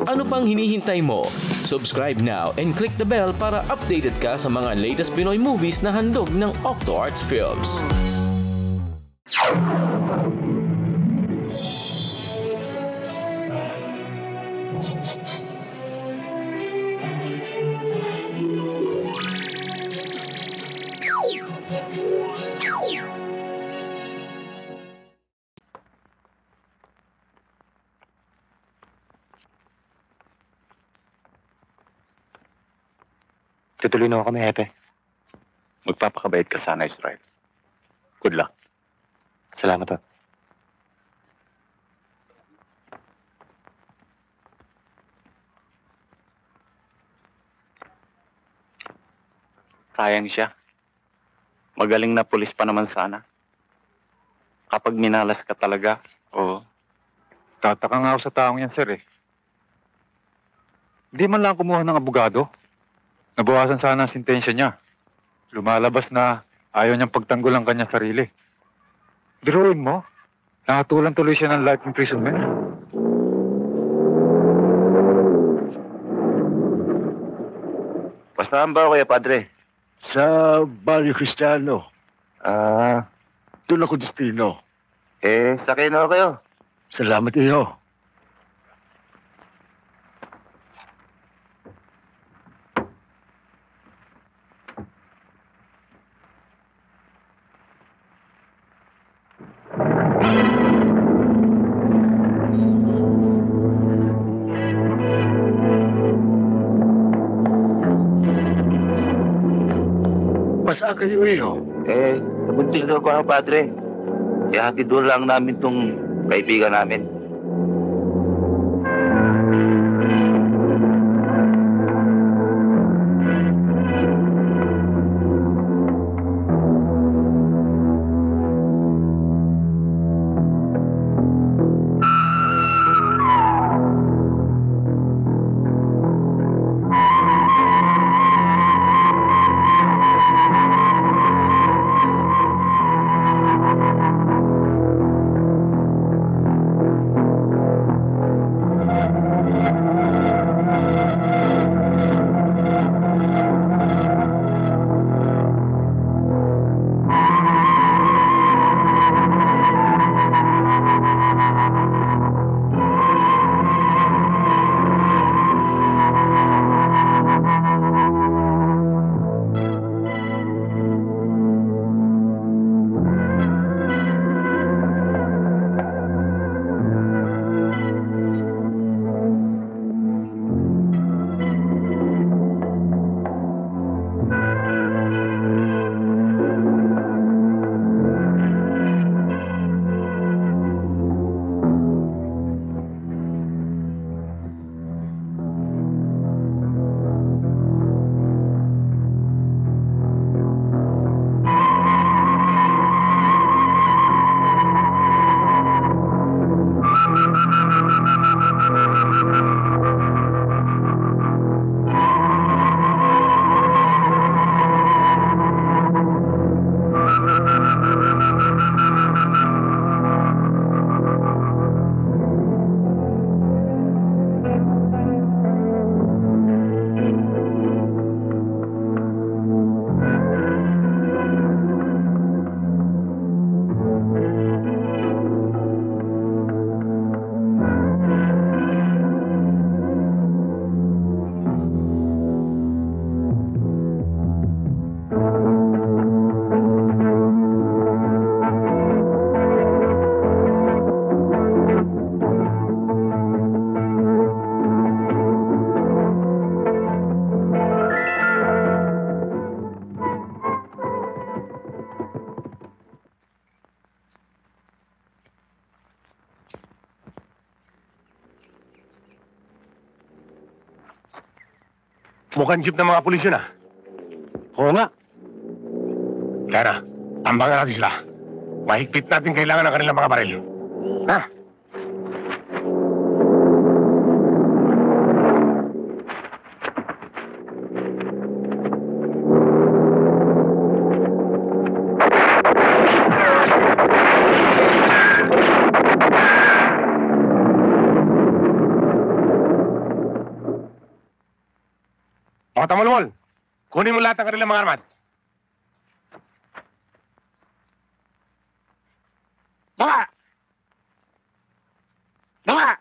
Ano pang hinihintay mo? Subscribe now and click the bell para updated ka sa mga latest Pinoy movies na handog ng Octo Arts Films. Tutuloy na ako kami, Hepe. Magpapakabait ka sana, Israel. Good luck. Salamat, ha. Sayang siya. Magaling na pulis pa naman sana. Kapag minalas ka talaga, oo. Tataka nga ako sa taong yan, sir, eh. Hindi man lang kumuha ng abogado. Nabawasan sana ang sentensya niya. Lumalabas na ayaw niyang pagtanggol ang kanyang sarili. Biruin mo, nakatulan tuloy siya ng life imprisonment. Saan ba, Kuya Padre? Sa Barrio Cristiano. Doon ako destino. Sakay na ako kayo. Salamat iyo. Pasaan kayo iyo? Sa Muntinlo ko, Padre. Hatid doon lang namin tong kaibigan namin. Mukhang jeep ng mga pulis yun, ah. Oo nga. Kaya na, tambangan natin sila. Mahigpit natin kailangan ng kanilang mga baril. Ha? O, Tamulmol, kunin mo lahat ng kanilang mga armat. Baka! Baka!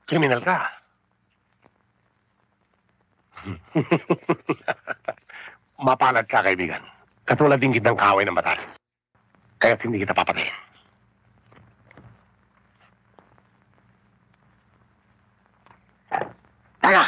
Kriminal ka. Mapalad ka, kaibigan. Katulad din kitang kaaway ng batas. Kaya't hindi kita papatayin. Tara!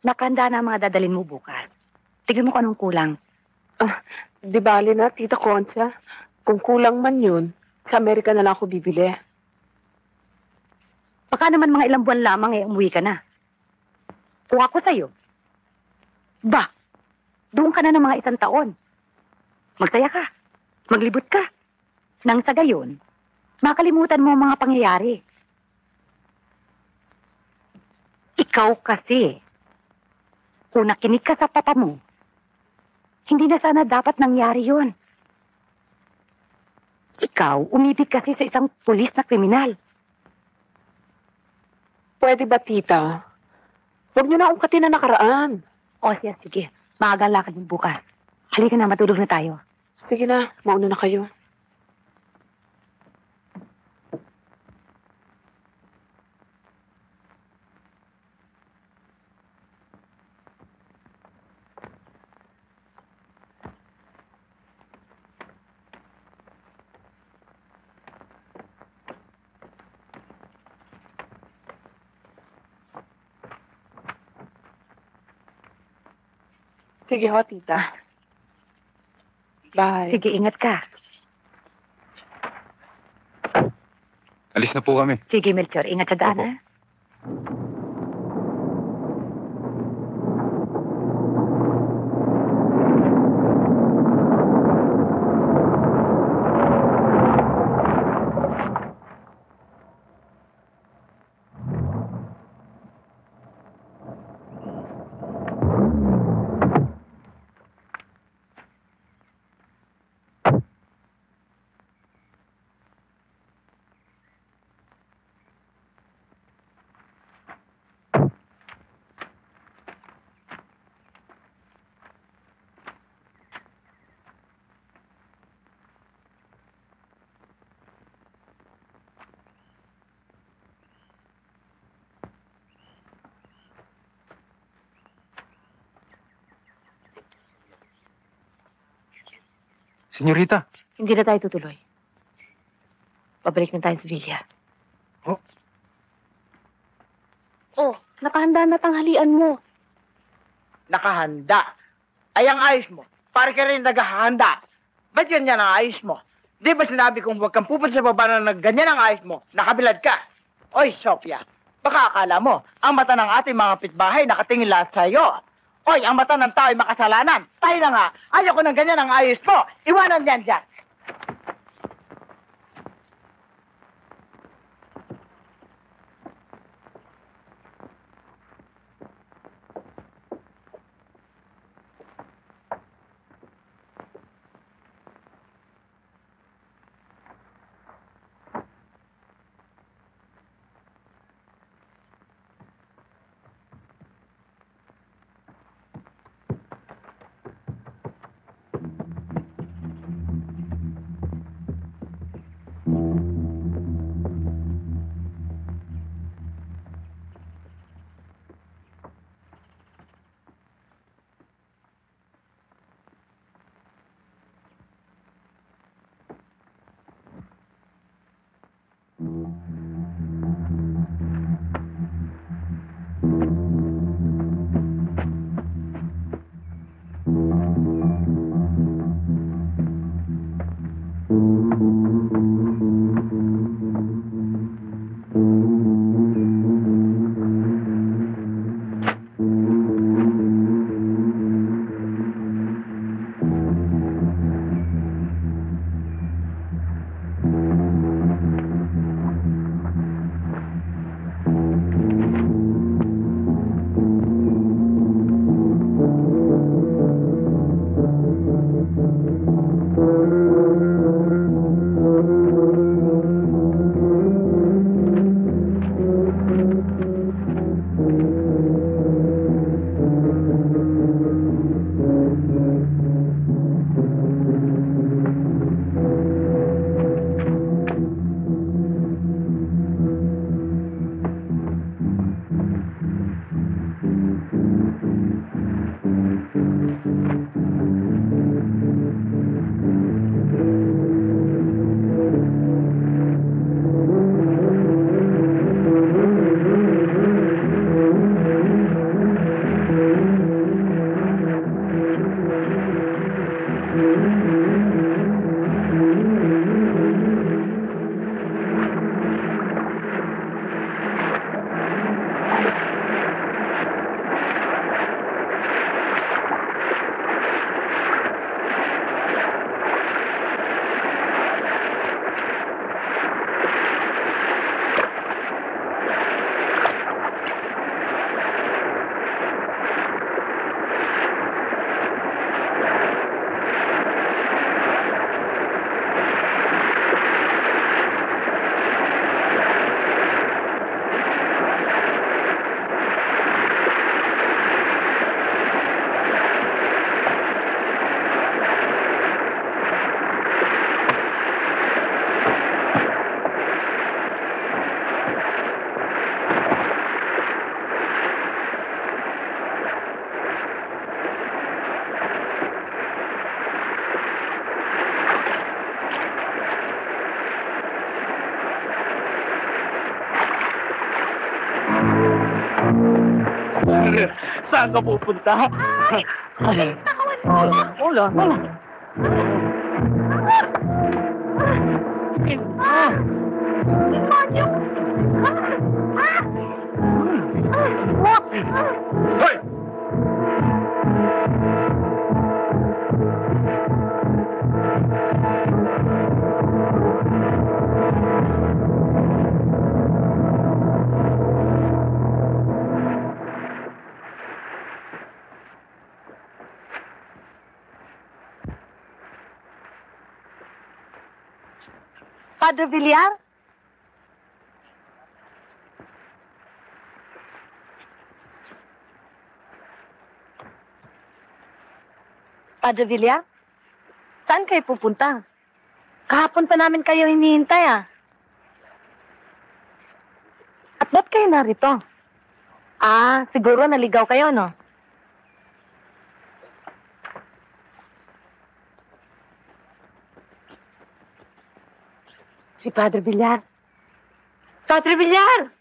Nakahanda na ang mga dadalhin mo bukas. Tignan mo kung anong kulang. Di bali na, Tita Concha. Kung kulang man yun, sa Amerika na lang ako bibili. Baka naman mga ilang buwan lamang umuwi ka na. Kung ako sa'yo, doon ka na ng mga 1 taon. Magsaya ka. Maglibot ka. Nang sa gayon, makalimutan mo ang mga pangyayari. Ikaw kasi, kung nakinig ka sa papa mo, hindi na sana dapat nangyari yun. Ikaw, umibig kasi sa isang pulis na kriminal. Pwede ba, Tita? Huwag niyo na ungkatin na nakaraan. O siya, sige. Maaga ang lakad mo bukas. Halika na, matulog na tayo. Sige na, mauna na kayo. Sige ho, Tita. Bye. Sige, ingat ka. Alis na po kami. Sige, Melchor, ingat sa daan, Opo. ha? Senyorita. Hindi na tayo tutuloy. Pabalik na tayo sa villa. Oh, nakahanda na tanghalian mo. Nakahanda. Ay, ang ayos mo. Para ka rin naghahanda. Ba't yan ang ayos mo? Di ba sinabi kong huwag kang pupunta sa baba na nagganyan ang ayos mo? Nakabilad ka. Oy, Sophia. Baka akala mo, ang mata ng ating mga pitbahay nakatingin lahat sa'yo. Oy, ang mata ng tao ay makasalanan. Tayo na nga. Ayaw ko ng ganyan ang ayos mo. Iwanan yan dyan. Saan ka pupunta? Ulo. Hoy! Padre Villar? Padre Villar? Saan kayo pupunta? Kahapon pa namin kayo hinihintay, ah. At ba't kayo narito? Ah, siguro naligaw kayo, no? Si Padre Villar. Padre Villar!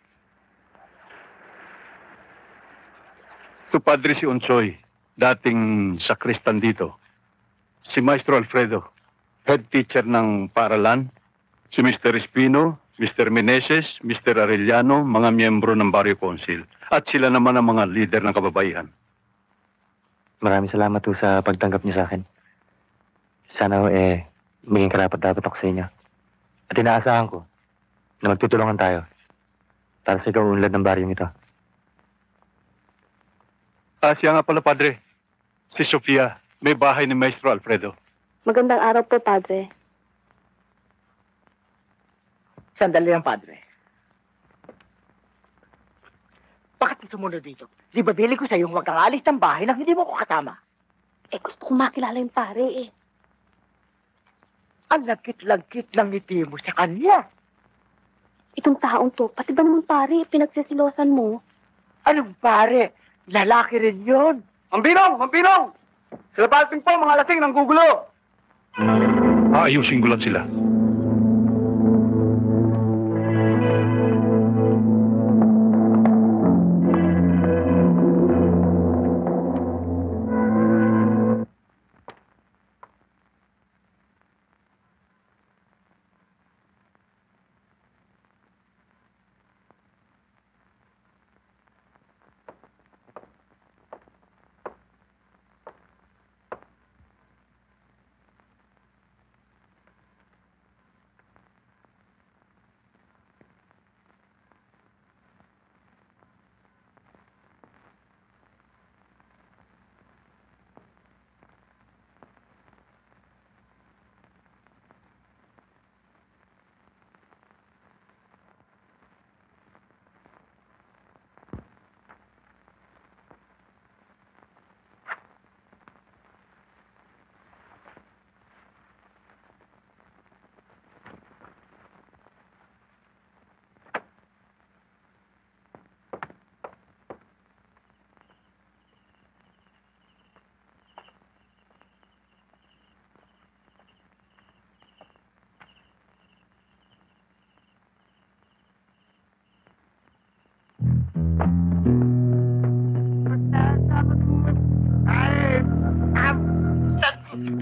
So, Padre si Unsoy, dating sakristan dito. Si Maestro Alfredo, head teacher ng paaralan. Si Mr. Espino, Mr. Meneses, Mr. Arellano, mga miyembro ng Barrio Council. At sila naman ang mga leader ng kababaihan. Maraming salamat po sa pagtanggap niyo sa akin. Sana maging karapat-dapat ako sa inyo. At inaasahan ko na magtutulungan tayo para sa ikaw-unlad ng baryong ito. Siya nga pala, Padre. Si Sofia, may bahay ni Maestro Alfredo. Magandang araw po, Padre. Sandali lang, Padre. Bakit sumunod dito? Di ba bili ko sa yung huwag kang alis ng bahay nang hindi mo ko kasama? Gusto kong makilala yung pare, Ang lagkit-lagkit lang ngiti mo sa kanya. Itong taong to, pati ba naman pare, pinagsisilosan mo? Anong pare? Lalaki rin yun. Ang binong! Sila Balping po, mga lasing ng gugulo. Aayusin ko lang sila.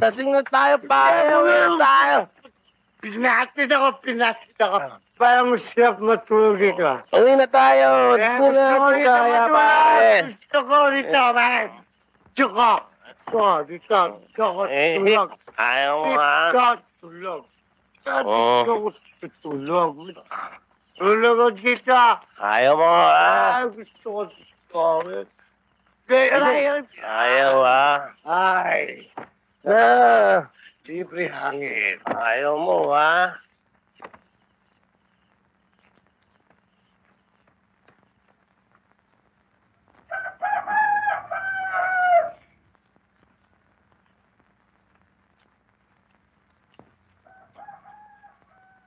Lasing na tayo, pare. Tayo. Pinatid ako. Parang masarap matulog dito. Uwi na tayo. Gusto na ako kaya, pare. Gusto ko dito, pare. Gusto ko dito. Tulog. Ayaw mo, ha? Tulog. Gusto ko tulog. Tulog ko dito. Ayaw mo, ha? Gusto ko dito. Ayaw, ha? Ay. Libre hangin. Ayaw mo, ha?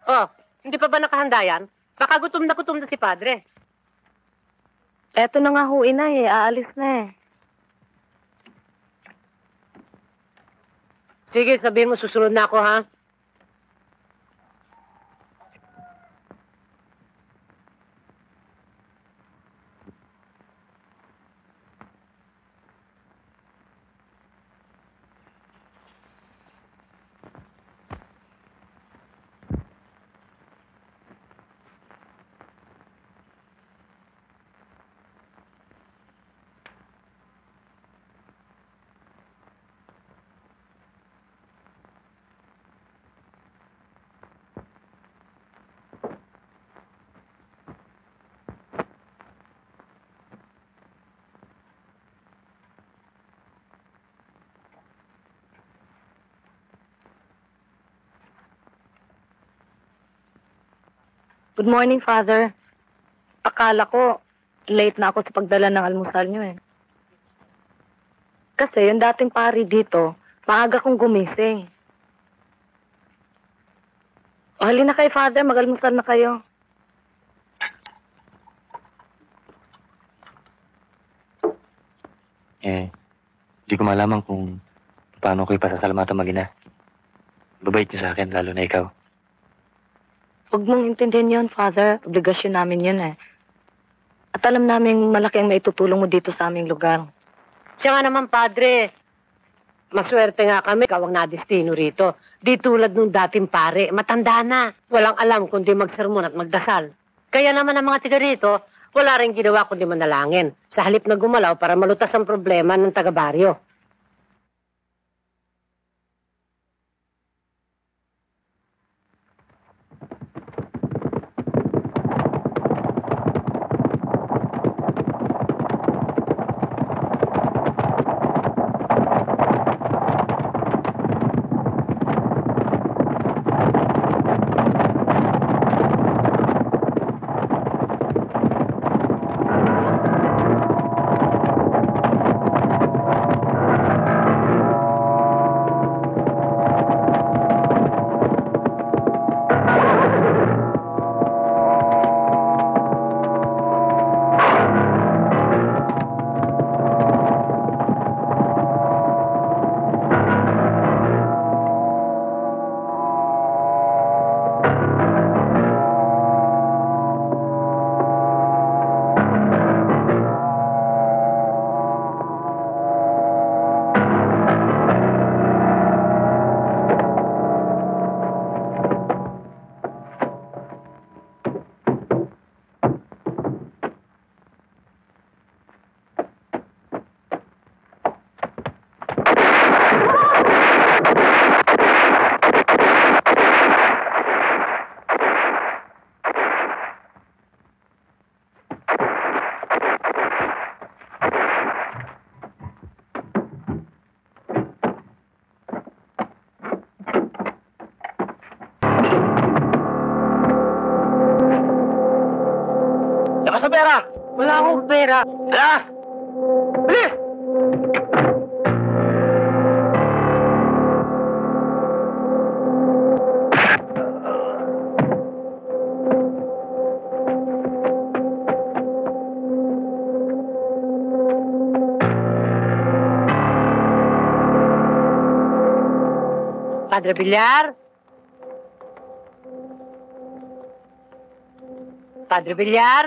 Oh, hindi pa ba nakahanda yan? Baka gutom na si Padre. Eto na nga ho, inay, aalis na eh. Sige, sabihin mo, susunod na ako, ha? Good morning, Father. Akala ko, late na ako sa pagdala ng almusal niyo eh. Kasi yung dating pari dito, maaga kong gumising. O, halina kayo, Father. Mag-almusal na kayo. Di ko malaman kung paano ko ipasasalamatan mag-ina. Babait niyo sa akin, lalo na ikaw. Huwag mong intindihin yun, Father. Obligasyon namin yun eh. At alam namin malaki ang maitutulong mo dito sa aming lugar. Siya nga naman, Padre. Maswerte nga kami, ikaw ang nadestino rito. Di tulad nung dating pare, matanda na. Walang alam kundi magsermon at magdasal. Kaya naman ang mga tiga rito, wala rin ginawa kundi manalangin. Sa halip na gumalaw para malutas ang problema ng taga-baryo. Saka sa pera! Wala akong pera. Hala! Bilis! Padre Villar? Padre Villar?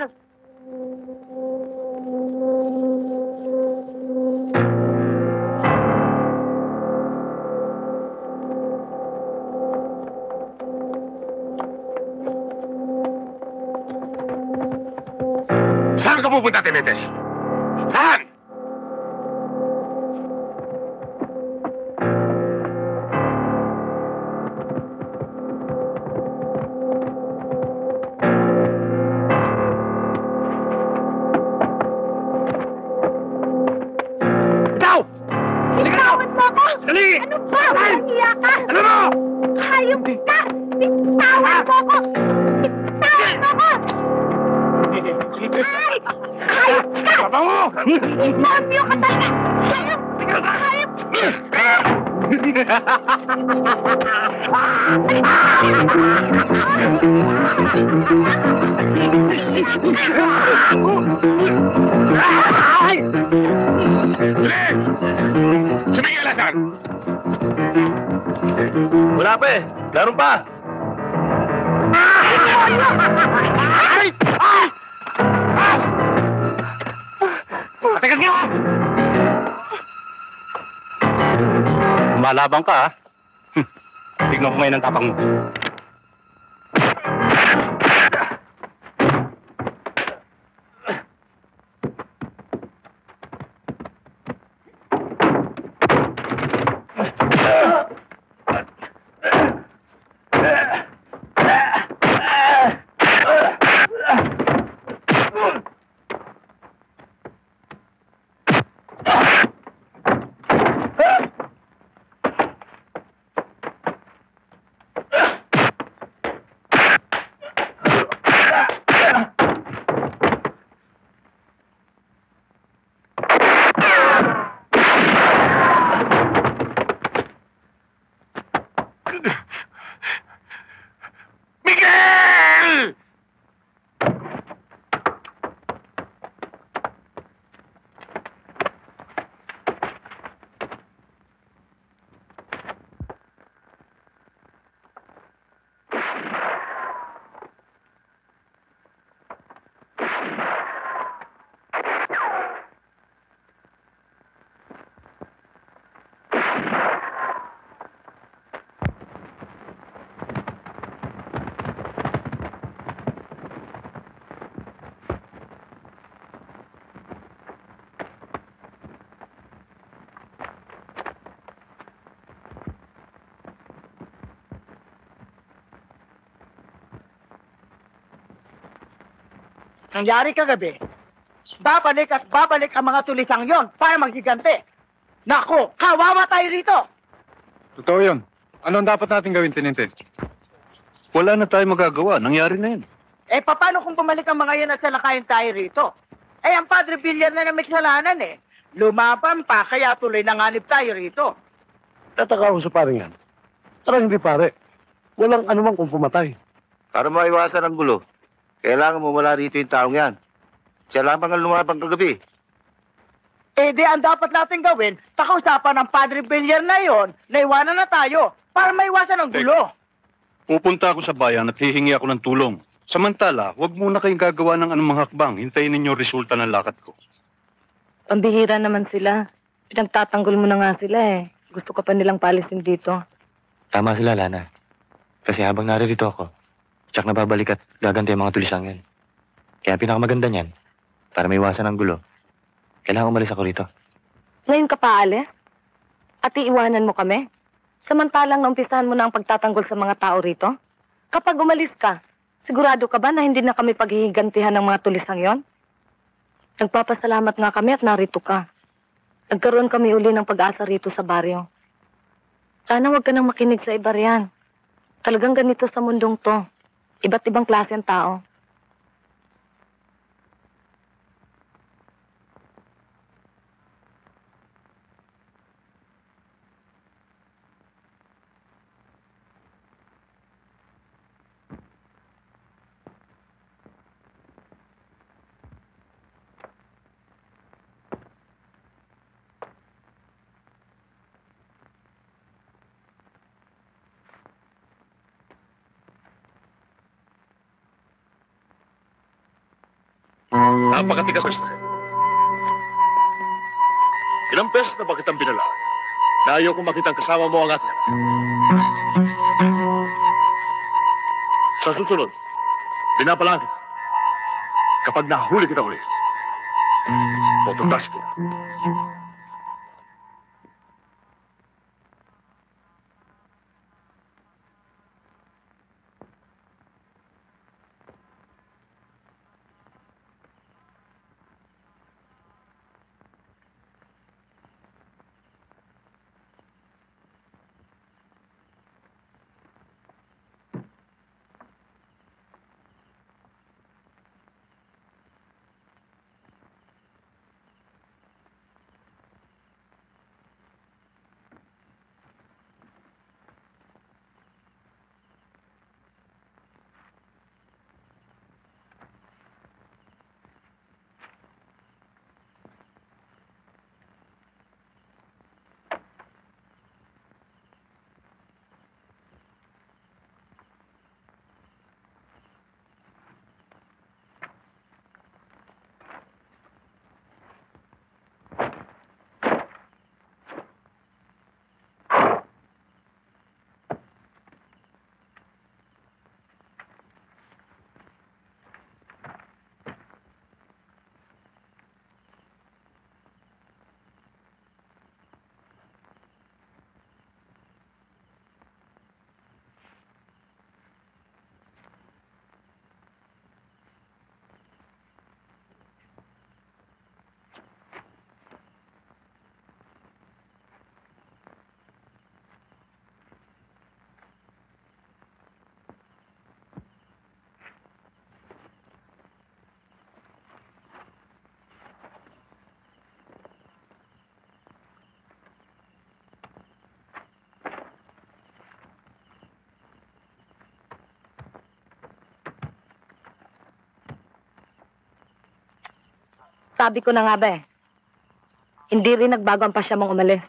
Saan ka pupunta, Tinites? Saan? Ikaw! Bitawan mo ako! Dali! Ano ba? Nahiya ka! Ano mo? Hayop ka! Bitawan mo ako! Bitawan mo ako! Ay! Hayop ka! Baba mo! Inormyo ka talaga! Hayop! Hayop! Ay! Dali! Sumigil na saan? Wala pa eh. Meron pa. Ay! Ah! Ah! Matigas nga! Malabang ka, ha? Tignan ko ngayon ang tapang mo. nangyari kagabi, babalik at babalik ang mga tulisang yon para magigante. Naku, kawawa tayo rito. Totoo yun. Ano ang dapat natin gawin, Tinente? Wala na tayo magagawa. Nangyari na yun. Eh, paano kung bumalik ang mga yan at salakayin tayo rito? Eh, ang Padre Villar na may kasalanan eh. Lumaban pa, kaya tuloy nanganib tayo rito. Tataka ako sa paring yan. Parang hindi pare. Walang anumang kung pumatay. Para maiwasan ang gulo, kailangan mo wala rito yung taong yan. Siya lamang ang lumabang kagabi. Eh, di ang dapat natin gawin, pakausapan ng Padre Villar na yon, naiwanan na tayo para maiwasan ang gulo. Pupunta ako sa bayan at hihingi ako ng tulong. Samantala, huwag muna kayong gagawa ng anumang hakbang. Hintayin ninyo resulta ng lakad ko. Pambihira naman sila. Pinagtatanggol mo na nga sila eh. Gusto ka pa nilang palisin dito. Tama sila, Lana. Kasi habang naririto ako, tsak na babalik at gaganti ang mga tulisang yan. Kaya pinakamaganda niyan, para maiwasan ang gulo, kailangan umalis ako rito. Ngayon ka pa alis? At iiwanan mo kami? Samantalang naumpisahan mo na ang pagtatanggol sa mga tao rito? Kapag umalis ka, sigurado ka ba na hindi na kami paghihigantihan ng mga tulisang yon? Nagpapasalamat nga kami at narito ka. Nagkaroon kami uli ng pag-asa rito sa baryo. Sana huwag ka nang makinig sa iba riyan. Talagang ganito sa mundong to. Iba't ibang klase ang tao. Napakatigas na. Ilang beses na ba kitang binala? Na ayaw kong makitang kasama mo ang atin. Sa susunod, binapalaan kita. Kapag nahuli kita ulit, tututas kita. Sabi ko na nga ba eh. Hindi rin nagbago ang pasya mong umalis.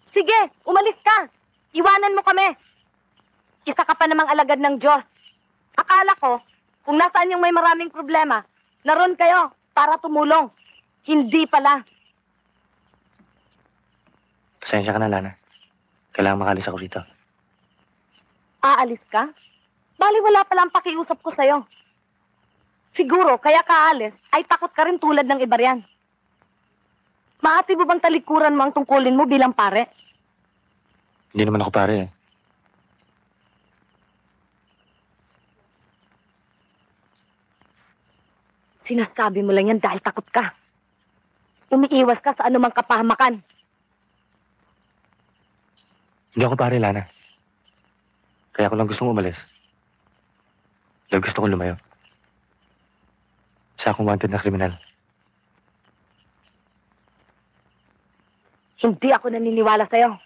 Sige, umalis ka. Iwanan mo kami. Isa ka pa namang alagad ng Diyos. Akala ko, kung nasaan yung may maraming problema, naroon kayo para tumulong. Hindi pala. Pasensya ka na, Lana. Kailangan makalis ako rito. Aalis ka? Bali wala palang pakiusap ko sa'yo. Siguro, kaya ka aalis, ay takot ka rin tulad ng iba riyan. Maati mo bang talikuran mo ang tungkulin mo bilang pare? Hindi naman ako pare eh. Sinasabi mo lang yan dahil takot ka. Umiiwas ka sa anumang kapahamakan. Hindi ako pare, Lana. Kaya ako lang gustong umalis. Dahil gusto kong lumayo. Sa akong wanted na kriminal. Hindi ako naniniwala sa'yo.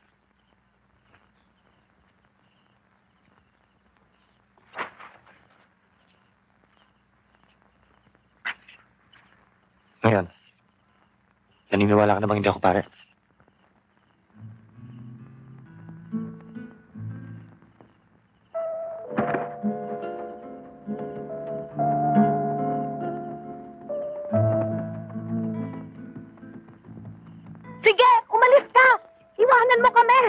Ngayon, naniniwala ka na bang hindi ako pare? Sige, umalis ka! Iwanan mo kami!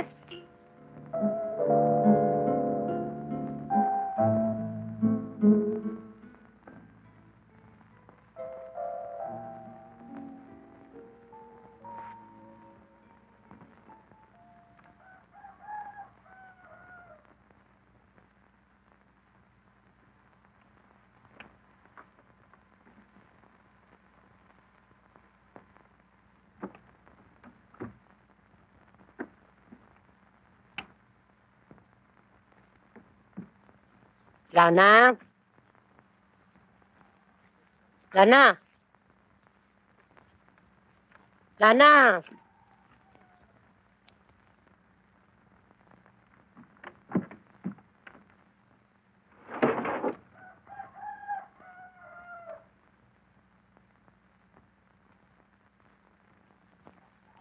Lana? Lana? Lana?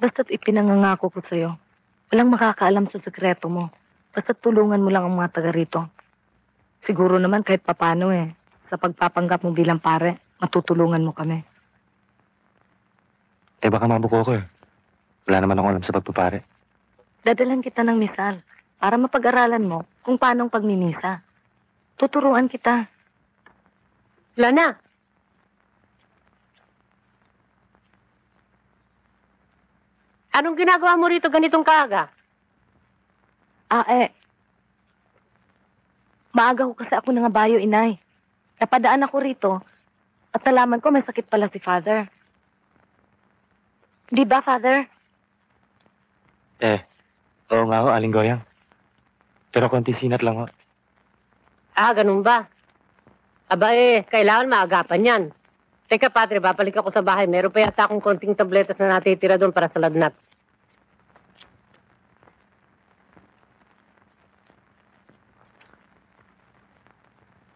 Basta't ipinangangako ko sa'yo, walang makakaalam sa sekreto mo. Basta't tulungan mo lang ang mga taga rito. Siguro naman kahit papano sa pagpapanggap mo bilang pare, matutulungan mo kami. Eh baka mabuko ko eh. Wala naman ako alam sa pagpapare. Dadalan kita ng misal para mapag-aralan mo kung paano ang pagmimisa. Tuturuan kita. Lana? Anong ginagawa mo rito ganitong kaaga? Maaga ko kasi ako nangabayo, inay. Napadaan ako rito at nalaman ko may sakit pala si Father. Di ba, Father? Oo nga ho, Aling Goyang. Pero konti sinat lang ho. Ganun ba? Kailangan maagapan yan. Teka, Padre, babalik ako sa bahay. Meron pa yata akong konting tabletas na natitira doon para sa lagnat.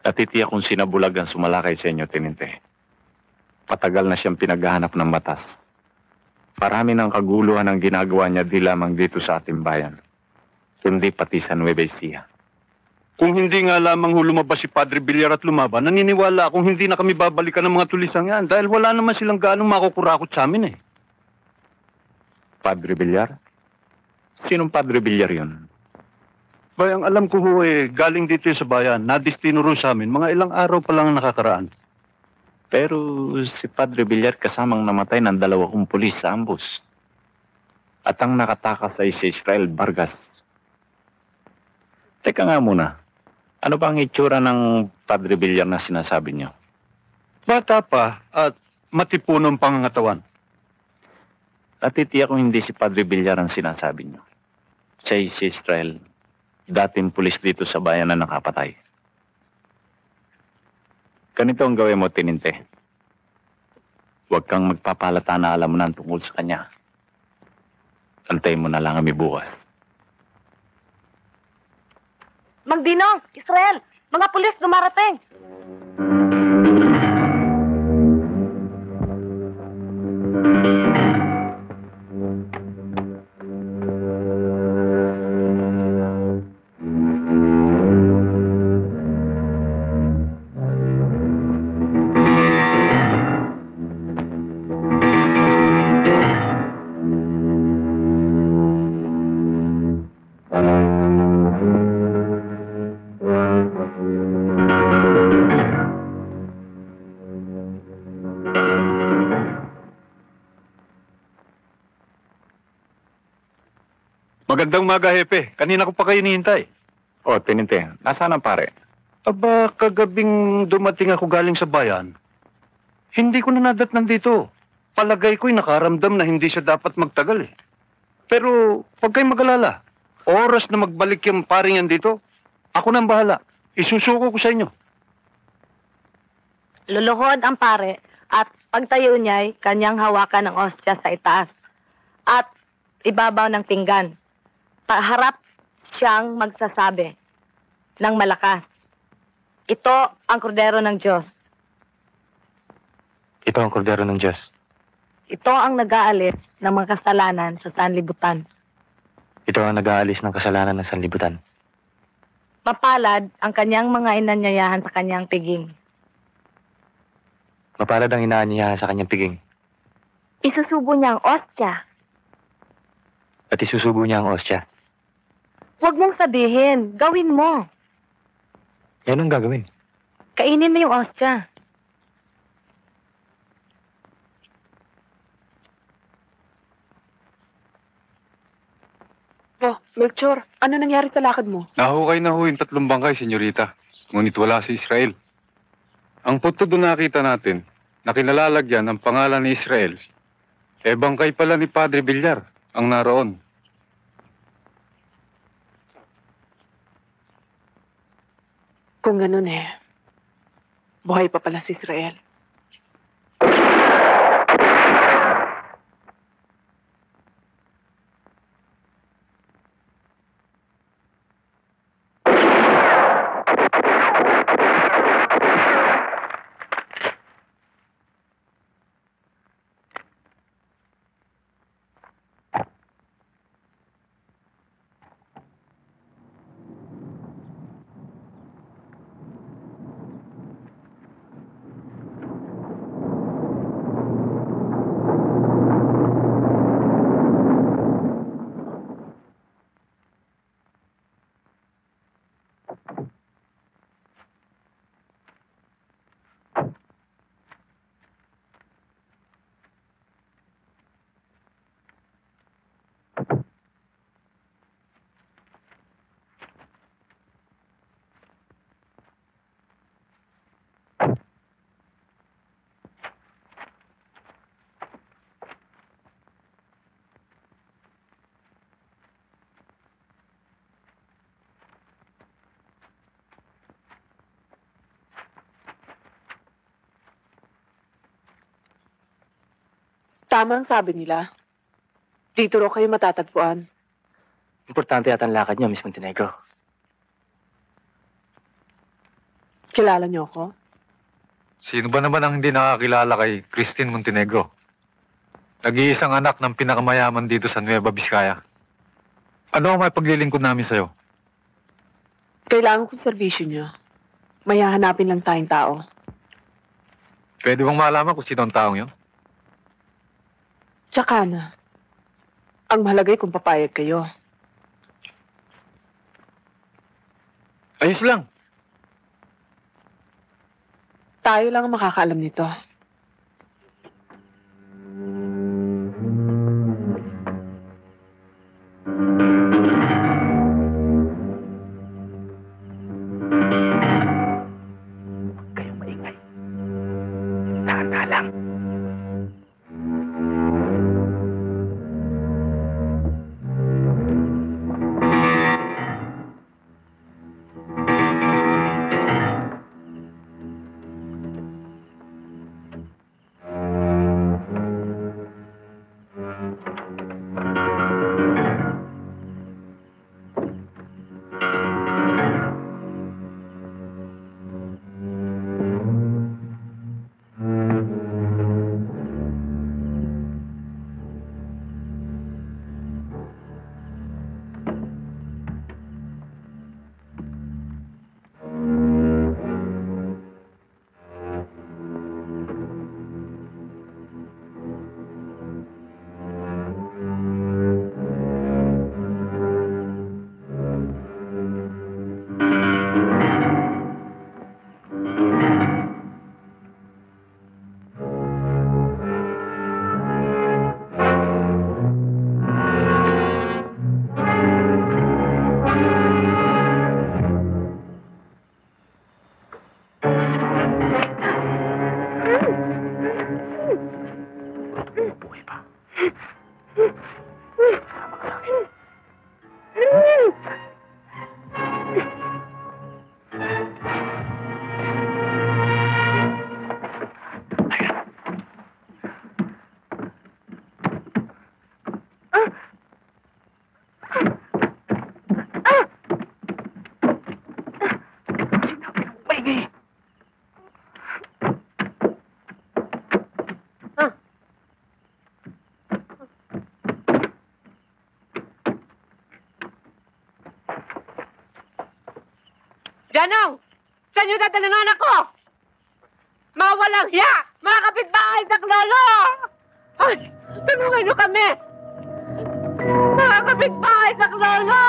Natitiyak kung sinabulag ang sumalakay sa inyo, Tenente. Patagal na siyang pinaghahanap ng batas. Marami ng kaguluhan ang ginagawa niya di lamang dito sa ating bayan, kundi pati sa Nueva Ecija. Kung hindi nga lamang lumabas si Padre Villar at lumaban, naniniwala akong hindi na kami babalikan ng mga tulisang yan dahil wala naman silang gaanong makukurakot sa amin eh. Padre Villar? Sinong Padre Villar yun? Bayang alam ko ho galing dito sa bayan, nadistino rin sa amin, mga ilang araw pa lang nakakaraan. Pero si Padre Villar kasamang namatay ng 2 pulis sa ambus. At ang nakatakas ay si Israel Vargas. Teka nga muna, ano ba ang itsura ng Padre Villar na sinasabi niyo? Bata pa at matipunong pangangatawan. Natitiyak ko hindi si Padre Villar ang sinasabi niyo. Siya si Israel, dating pulis dito sa bayan na nakapatay. Ganito ang gawin mo, Tininte. Huwag kang magpapalata na alam mo na tungkol sa kanya. Antayin mo na lang kami bukas. Magdino, Israel, mga pulis dumarating. Magandang umaga, Hepe. Kanina ko pa kayo hinihintay. O, Tininte, nasaan ang pare? Aba, kagabing dumating ako galing sa bayan. Hindi ko na nadatnan dito. Palagay ko'y nakaramdam na hindi siya dapat magtagal eh. Pero, huwag kayong mag-alala. Oras na magbalik yung paring yan dito, ako nang bahala. Isusuko ko sa inyo. Luluhod ang pare at pagtayo niya'y kanyang hawakan ng ostya sa itaas at ibabaw ng pinggan. Paharap siyang magsasabi ng malakas. Ito ang kordero ng Diyos. Ito ang kordero ng Diyos. Ito ang nag-aalis ng mga kasalanan sa sanlibutan. Ito ang nag-aalis ng kasalanan ng sanlibutan. Mapalad ang kanyang mga inanyayahan sa kanyang piging. Mapalad ang inaanyayahan sa kanyang piging. Isusubo niya ang ostya. At isusubo niya ang ostya. Huwag mong sabihin, gawin mo. Yan ang gagawin. Kainin mo yung ostya. Oh, Melchor, ano nangyari sa lakad mo? Nahukay na ho yung 3 bangkay, senyorita. Ngunit wala si Israel. Ang punto doon nakita natin, na kinalalagyan ang pangalan ni Israel, bangkay pala ni Padre Villar ang naroon. Kung ganun buhay pa pala si Israel. Tama ang sabi nila. Dito raw kayo matatagpuan. Importante yata ang lakad niyo, Miss Montenegro. Kilala niyo ako? Sino ba naman ang hindi nakakilala kay Christine Montenegro? Nag-iisang anak ng pinakamayaman dito sa Nueva Vizcaya. Ano ang may paglilingkod namin sa'yo? Kailangan ko servisyo niyo. May hahanapin lang tayong tao. Pwede bang malaman kung sino ang taong yun? Tsaka na. Ang mahalagay kung papayag kayo. Ayos lang. Tayo lang ang makakaalam nito. Kayong maingay. Tanda lang. Janong! Saan nyo dadalhin ang anak ko? Mga walang hiya! Mga kapitbahay sa lolo! Ay, tulungan nyo kami! Mga kapitbahay sa lolo!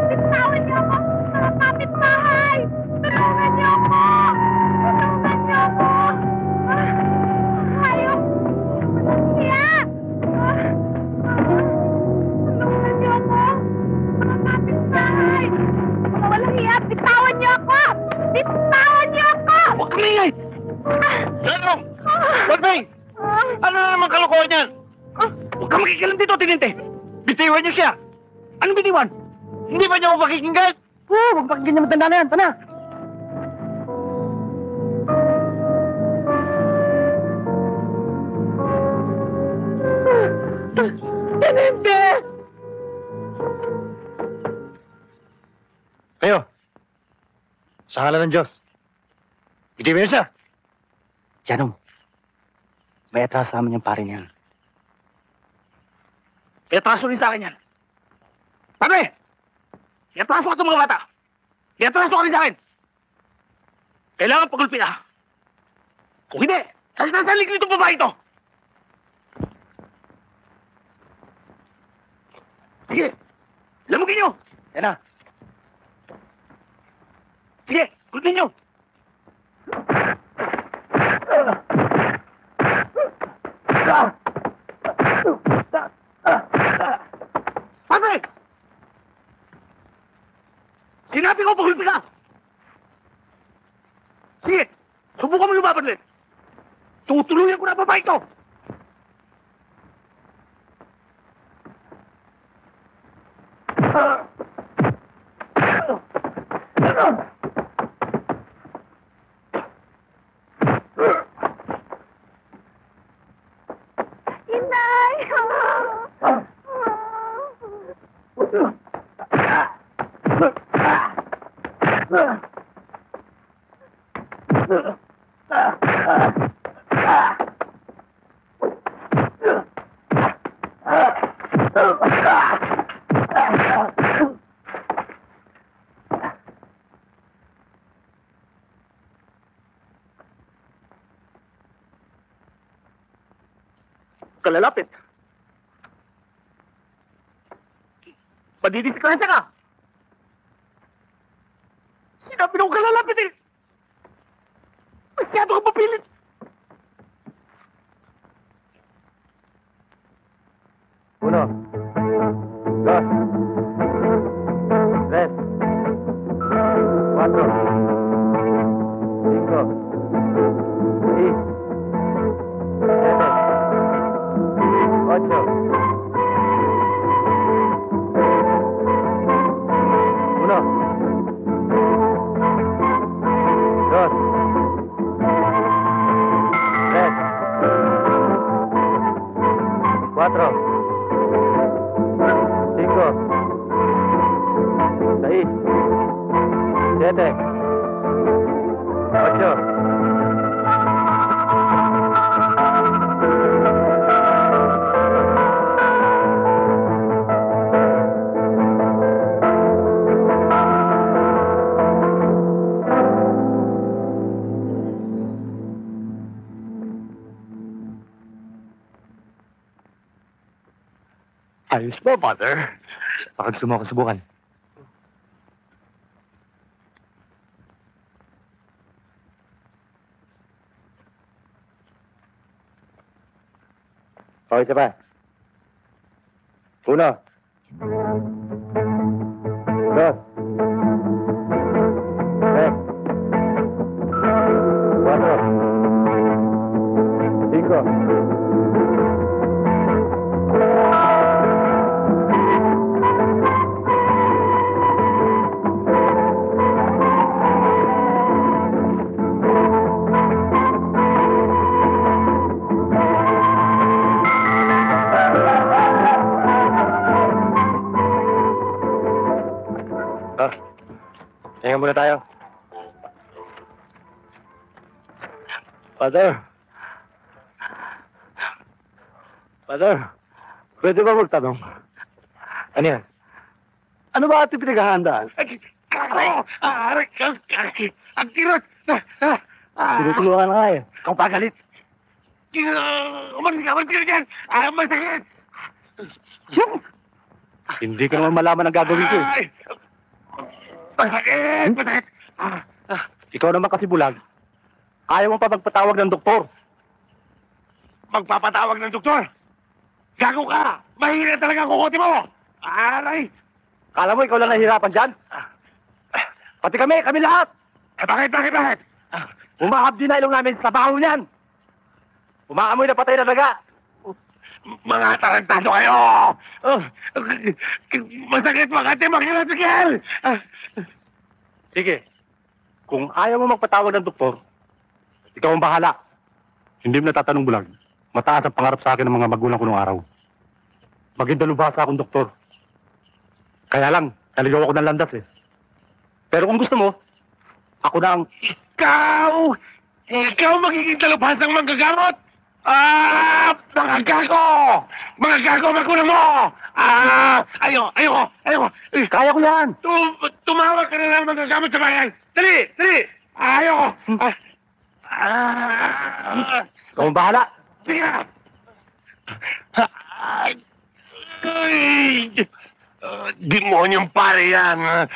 Bitawan niyo ako! Mga kapitbahay! Tulungan niyo ako! Tulungan niyo ako! Ayaw! Walang hiya! Tulungan niyo ako! Mga kapitbahay! Mga walang hiya! Bitawan niyo ako! Bitawan niyo ako! Huwag kang ingay! Janong! Badbay! Ano na naman kalokohan yan? Huwag kang makikilam dito, tininte! Bitiwan niyo siya! Anong bitiwan? Hindi ba niyo ako pakikinggan? Huwag pakinggan niya matanda na yan. Tana! Tinente! Kayo, sa ngalan ng Diyos, bitiwan niyo siya. Janong, may atraso sa amin yung pare niyan. Iatraso rin sa akin yan. Padre! Iatraso ka itong mga bata. Iatraso ka rin sa akin. Kailangan pagulpi na. Kung hindi, sasalig nitong babae ito. Sige, lamugin nyo. Yan na. Sige, gulpin nyo. Padre! Sinabi ko pagulpi ka. Sige, subukan mo lumaban ulit. Tutuluyan ko na babae ito. Kalalapit. Padidisikansya ka. Sinabi na ko kalalapit eh. Masyado ka papilit. Uno, dos, tres, cuatro, cinco, seis, siete, ocho. Uno, dos, tres, cuatro, cinco, seis, siete, ocho. Ayos ba, mother? Baka gusto mo ako subukan. Okay, isa pa. Uno. Dos. Tres. Cuatro. Cinco. Hinga muna tayo. Father. Father, pwede ba magtanong? Ano yan? Ano ba ating pinaghahandaan? Ang kirot! Tinutulungan na nga eh. Ikaw pagalit. Umalis ka dyan! Masakit! Hindi ko naman malaman ang gagawin ko eh. Masakit! Ikaw naman kasi bulag. Ayaw mo pa magpatawag ng doktor. Magpapatawag ng doktor? Gago ka! Mahina talaga ang kukote mo! Aray! Kala mo ikaw lang nahihirapan dyan? Pati kami lahat! Bakit? Umahabdi na ilong namin sa baho niyan! Umaamoy na patay na daga! Mga tarantado kayo! Masakit makati, makinatigil! Sige, kung ayaw mo magpatawag ng doktor, ikaw ang bahala. Hindi mo natatanong bulag. Mataas ang pangarap sa akin ng mga magulang ko nung araw. Maging dalubhasa akong doktor. Kaya lang, naligaw ako ng landas eh. Pero kung gusto mo, ako na ang... Ikaw magiging dalubhasang manggagamot! Mga gago! Mga gago, magulang mo! Ayoko! Kaya ko yan! Tumawag ka na lang manggagamot sa bayan! Dali! Ayoko! Ikaw ang bahala! Sige na! Demonyong pare yan!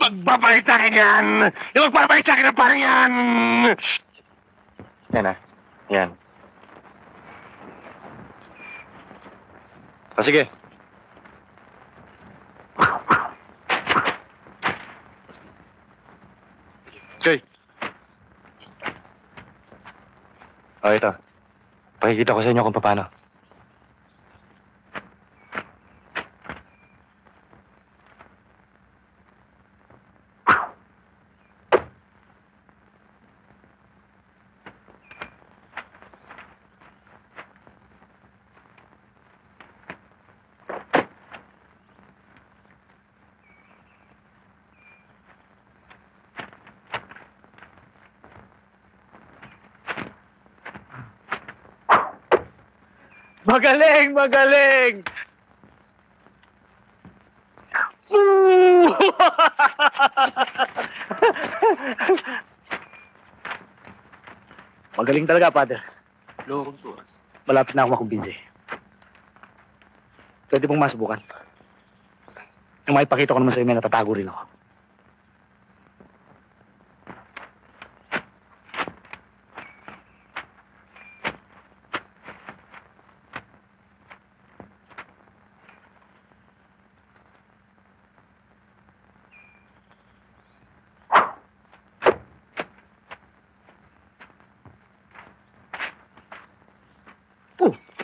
Magpapahit sa akin yan! Magpapahit sa akin ang pare yan! Yan ah. Yan. O sige. Okay. O ito. Pakikita ko sa inyo kung paano. Magaling! Magaling talaga, Father. Malapit na ako makumbinsi. Pwede pong masubukan. Yung maipakita ko naman sa inyo, may natatago rin ako.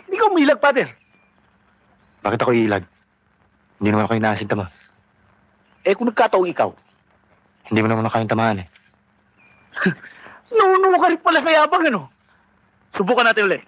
Hindi ka umilag, Father. Bakit ako iilag? Hindi naman ako inaasinta mo. Eh, kung nagkataong ikaw. Hindi mo naman ako kayang tamaan eh. Naunuwa ka rin pala sa yabang, ano? Subukan natin ulit.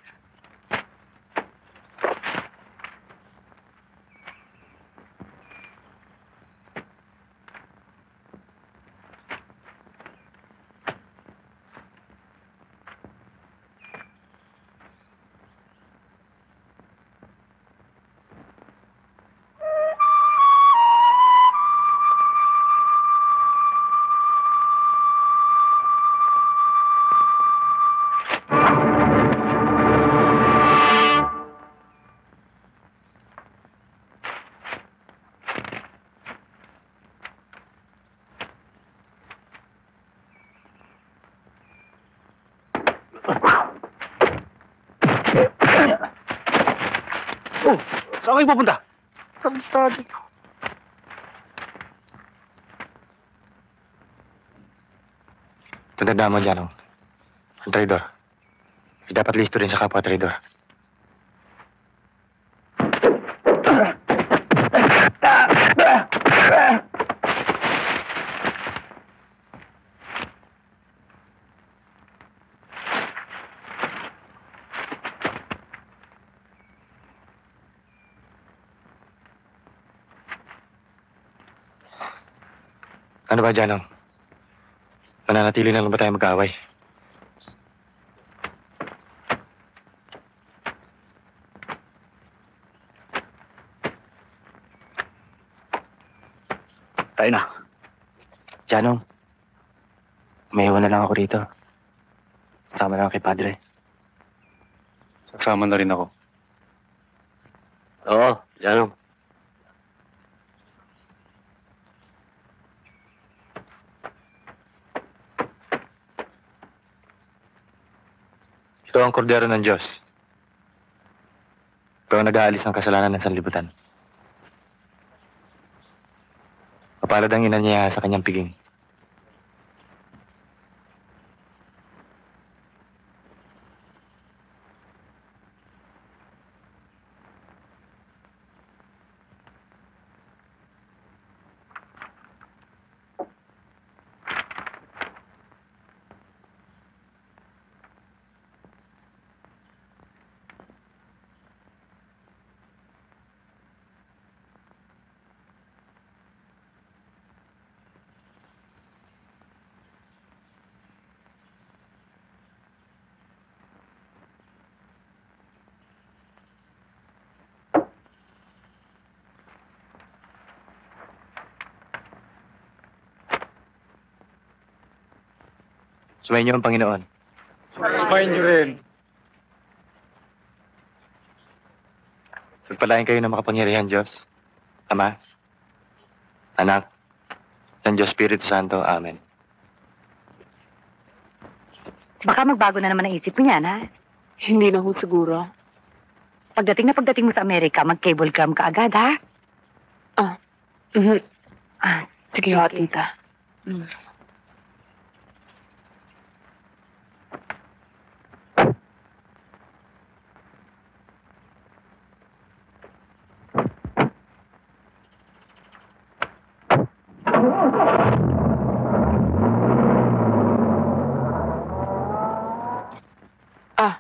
Oh, saan kayo pupunta? Sa study. Tandaan mo dyan, oh. Ang traidor. Dapat listo rin sa kapwa traidor. Ano ba dyan, oh? Mananatili na lang ba tayo mag-aaway? Tayo na. Janong, may iwan na lang ako rito. Sama lang kay Padre. Sasama na rin ako. Oo, Janong. Ito ang kordero ng Diyos. Ito ang nag-aalis ng kasalanan ng sanlibutan. Mapalad ang ina niya sa kanyang piging. Sumayin niyo ang Panginoon. Sumayin niyo rin. Pagpalain kayo ng makapangyarihan, Diyos. Ama, Anak, ng Diyos Espiritu Santo. Amen. Baka magbago na naman ang isip mo yan, ha? Hindi na ho siguro. Pagdating mo sa Amerika, mag-cable cam ka agad, ha? Sige ho, tita.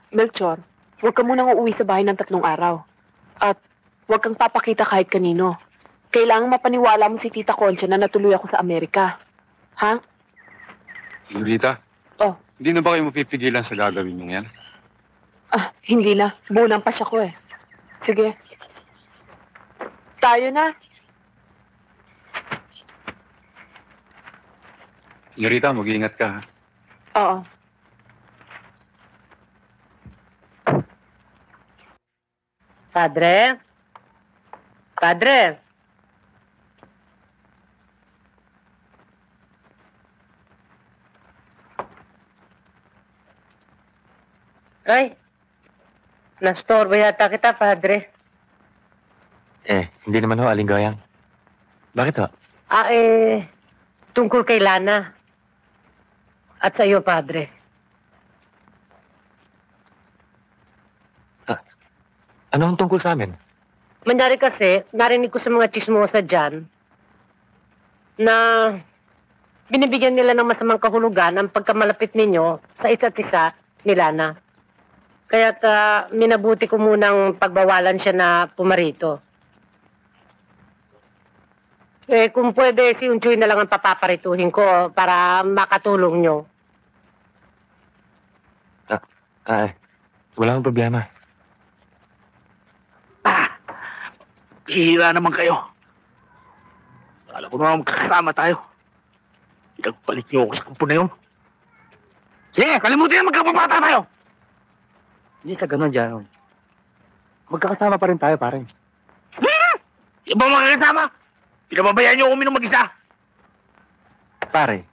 Melchor, huwag ka munang uuwi sa bahay ng 3 araw. At huwag kang papakita kahit kanino. Kailangang mapaniwala mo si Tita Concha na natuloy ako sa Amerika. Ha? Lolita? Oh. Hindi na ba kayo mapipigilan sa gagawin niyo yan? Hindi na. Bunang pa siya ko eh. Sige. Tayo na. Senyorita, mag-iingat ka, ha? Oo. Padre? Padre? Ay, nastorbo yata kita, Padre. Hindi naman ho, Aling Goyang. Bakit ho? Tungkol kay Lana. At sa iyo, Padre. Ano ang tungkol sa amin? Manyari kasi, narinig ko sa mga chismosa dyan na binibigyan nila ng masamang kahulugan ang pagkamalapit ninyo sa isa't isa ni Lana. Kaya't minabuti ko munang pagbawalan siya na pumarito. Kung pwede, si Unchoy na lang ang papaparituhin ko para makatulong nyo. Wala akong problema. Hihira naman kayo. Alam ko naman magkakasama tayo. Pinagpalit niyo ako sa kampo na yun. Sige, kalimutin na magkapapata tayo. Hindi sa ganun, Janong. Magkakasama pa rin tayo, pare. Di ba magkakasama? Pinababayaan niyo ako uminom mag-isa. Pare,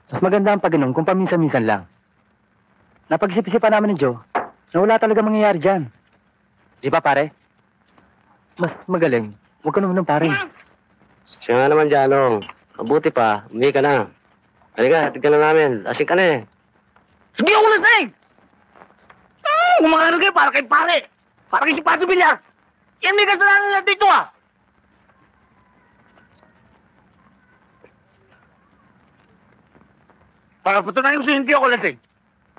mas maganda ang pag-inom kung paminsan-minsan lang. Napag-isip-isipan namin ni Joe na wala talaga mangyayari dyan. Di ba, pare? Mas magaling. Huwag ka naman ng pare. Siya nga naman, Janong. Mabuti pa, umuwi ka na. Halika, hatid ka na namin. Lasing ka na eh. Sige ako lasing! Kumakaano kayo para kay pare. Para kay si Pato Villar. Yan may kasalanan na dito ah. Para patunayan ko sa hindi ako lasing.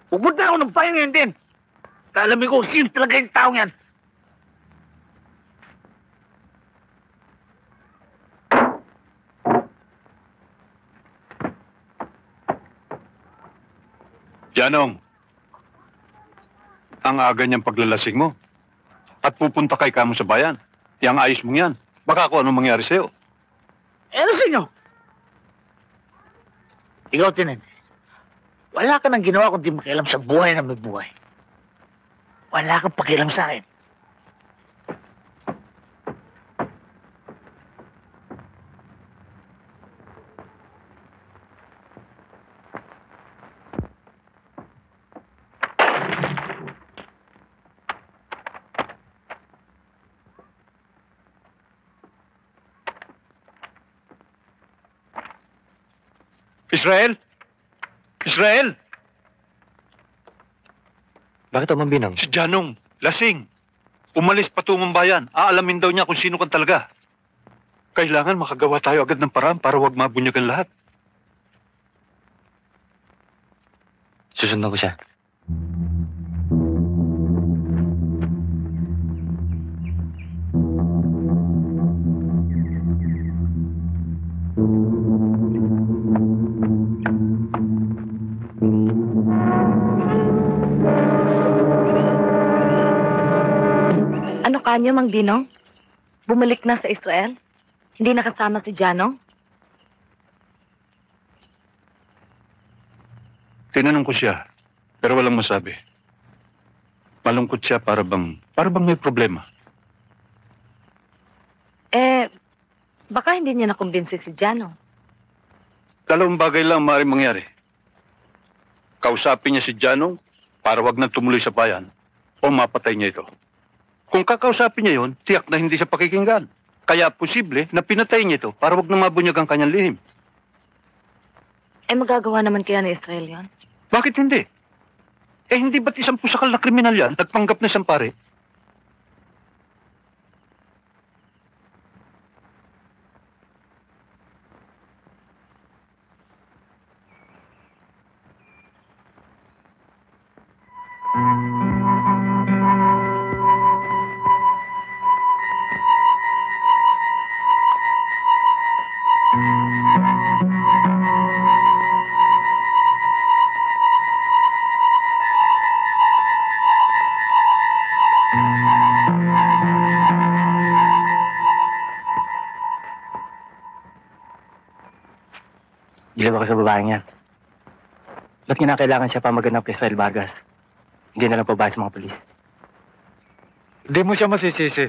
Pupunta ako ng bayan ngayon din. Kalamin ko sino talaga yung taong yan. Janong, ang aga niyang paglalasing mo. At pupunta kay kamo sa bayan. Yang ayos mong yan. Baka kung anong mangyari sa'yo. ano sa inyo? Ikaw, Tinente. Wala ka nang ginawa kundi makialam sa buhay na may buhay. Wala kang pakialam sa akin. Israel? Israel? Bakit o Mambinang? Si Janong, lasing. Umalis patungong bayan. Aalamin daw niya kung sino kang talaga. Kailangan makagawa tayo agad ng paraan para wag mabunyagan lahat. Susundan ko siya. Ano kanyo, Mang Binong? Bumalik na sa Israel? Hindi nakasama si Janong? Tinanong ko siya, pero walang masabi. Malungkot siya para bang may problema. Baka hindi niya nakumbinsi si Janong. Dalawang bagay lang maaaring mangyari. Kausapin niya si Janong para wag na tumuloy sa bayan o mapatay niya ito. Kung kakausapin niya yon, tiyak na hindi siya pakikinggan. Kaya posible na pinatay niya ito para wag na mabunyag ang kanyang lihim. Magagawa naman kaya ni Israel yon? Bakit hindi? Hindi ba't isang pusakal na kriminal yan at panggap na isang pare? Dilaw ako sa babaeng yan. Ba't kinakailangan siya pa maganap kay Israel Vargas? Hindi na lang pabayas sa mga polis. Hindi mo siya masisisi.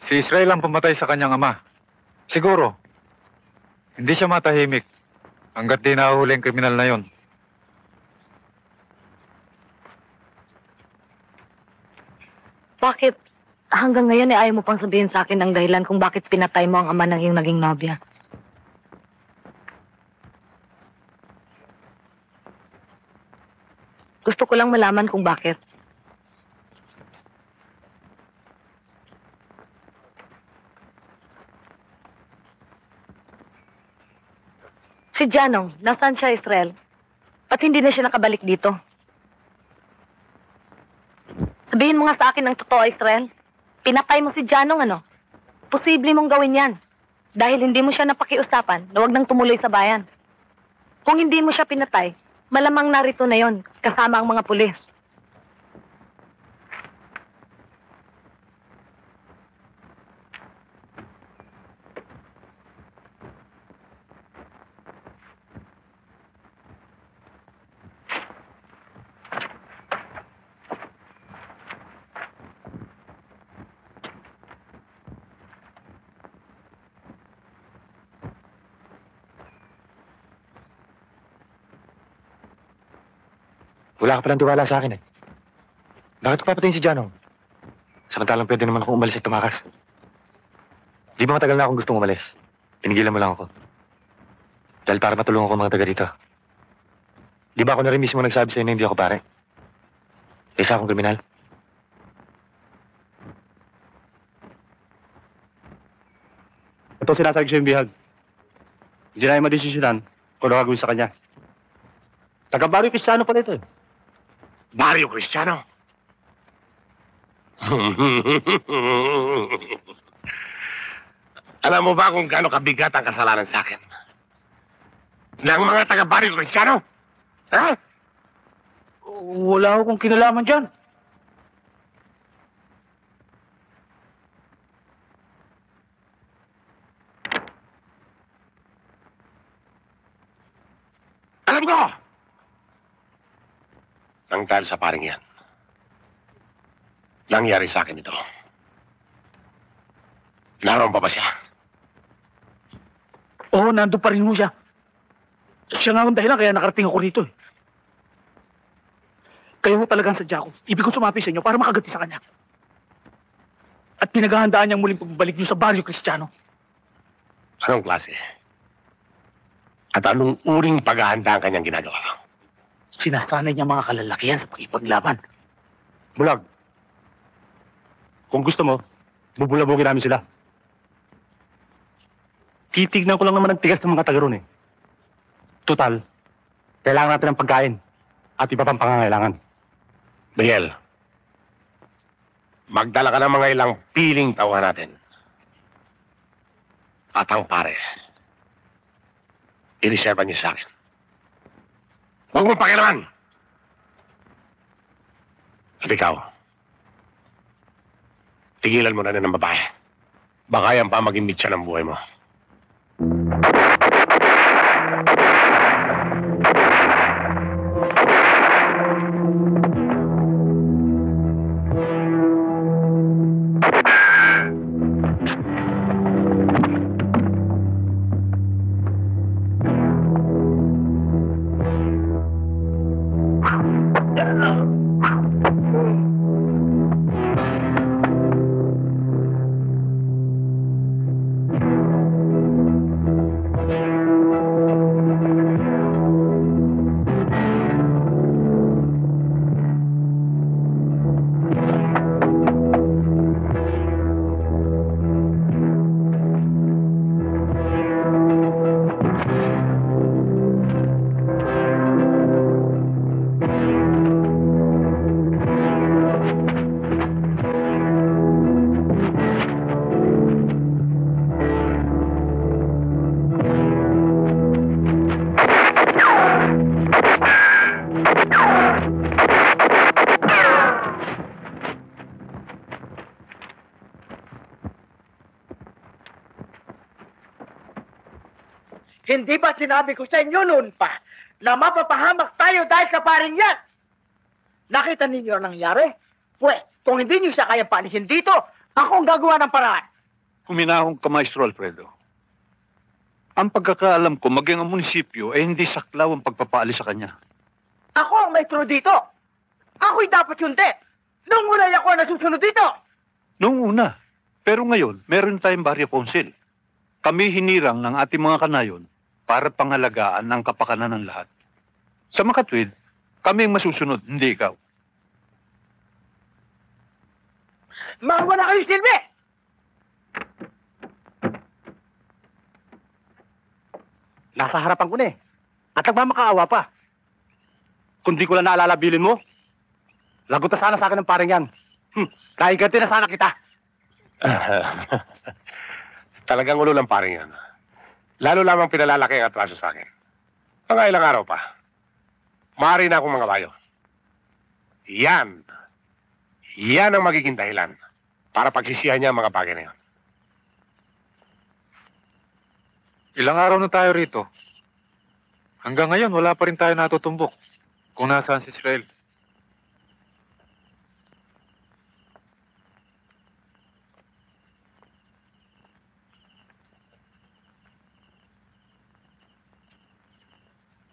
Si Israel ang pumatay sa kanyang ama. Siguro, hindi siya matahimik hanggat di nahuli ang kriminal na yon. Bakit hanggang ngayon ayaw mo pang sabihin sa akin ang dahilan kung bakit pinatay mo ang ama ng iyong naging nobya? Gusto ko lang malaman kung bakit. Si Janong, nasaan siya, Israel? At hindi na siya nakabalik dito? Sabihin mo nga sa akin ang totoo, Israel. Pinatay mo si Janong, ano? Posible mong gawin yan. Dahil hindi mo siya napakiusapan na huwag nang tumuloy sa bayan. Kung hindi mo siya pinatay, malamang narito na yon, kasama ang mga pulis. Wala ka palang tiwala sa akin eh. Bakit ko papatayin si Janong? Samantalang pwede naman akong umalis at tumakas. Di ba matagal na akong gustong umalis? Tinigilan mo lang ako. Dahil para matulungan ko mga taga rito. Di ba ako na rin mismo nagsabi sa'yo na hindi ako pare? Isa akong kriminal. Ito sinasabi siya yung bihag. Hindi na yung madesisyonan kung ano gagawin sa kanya. Taga-Barrio Cristiano pala ito eh. Mario Cristiano. Alam mo ba kung gaano kabigat ang kasalanan sa akin? Ng mga taga-Barrio Cristiano? Ha? Wala akong kinalaman dyan. Tumahimik ka! Nang dahil sa paring yan, nangyari sa akin ito. Naroon pa ba siya? Oo, nandun pa rin mo siya. Siya nga ang dahilan kaya nakarating ako rito eh. Kayo mo talagang sadya ko. Ibig ko sumapi sa inyo para makaganti sa kanya. At pinaghahandaan niyang muling pagbalik niyo sa Barrio Kristiyano. Anong klase? At anong uring paghahanda ang kanyang ginagawa? Sinasanay niya mga kalalakihan sa pakipaglaban. Bulag. Kung gusto mo, bubulabugin namin sila. Titignan ko lang naman ang tigas ng mga taga ron eh. Total, kailangan natin ng pagkain at iba pang pangangailangan. Miguel, magdala ka ng mga ilang piling tauhan natin. At ang pare, iriserva niyo sa akin. Huwag mo pakialaman! At ikaw, tigilan mo na ng babae. Baka yan pa maging mitya ng buhay mo. Hindi ba sinabi ko sa inyo noon pa na mapapahamak tayo dahil sa paring yan? Nakita ninyo ang nangyari? Pwes, kung hindi niyo siya kaya paalisin dito, ako ang gagawa ng paraan. Huminahong ka, Maestro Alfredo. Ang pagkakaalam ko, maging ang munisipyo ay hindi saklaw ang pagpapaalis sa kanya. Ako ang maestro dito. Ako'y dapat yunti. Nung una ako ang nasusunod dito. Noong una. Pero ngayon, meron tayong barrio council. Kami hinirang ng ating mga kanayon para pangalagaan ang kapakanan ng lahat. Sa makatwid, kami ang masusunod, hindi ikaw. Mawala kayo, Silvi! Nasa harapan ko na eh. At nagmamakaawa pa. Kung di ko lang naalalabilin mo, lagot na sana sa akin ng parang yan. Kaiganti na sana kita. Talagang ulo ng paring yan. Lalo lamang pinalalaki ang atraso sa akin. Mga ilang araw pa. Maaari na akong mga bayo. Yan. Yan ang magiging dahilan para pagsisihan niya ang mga bagay na yan. Ilang araw na tayo rito. Hanggang ngayon, wala pa rin tayo natutumbok kung nasaan si Israel.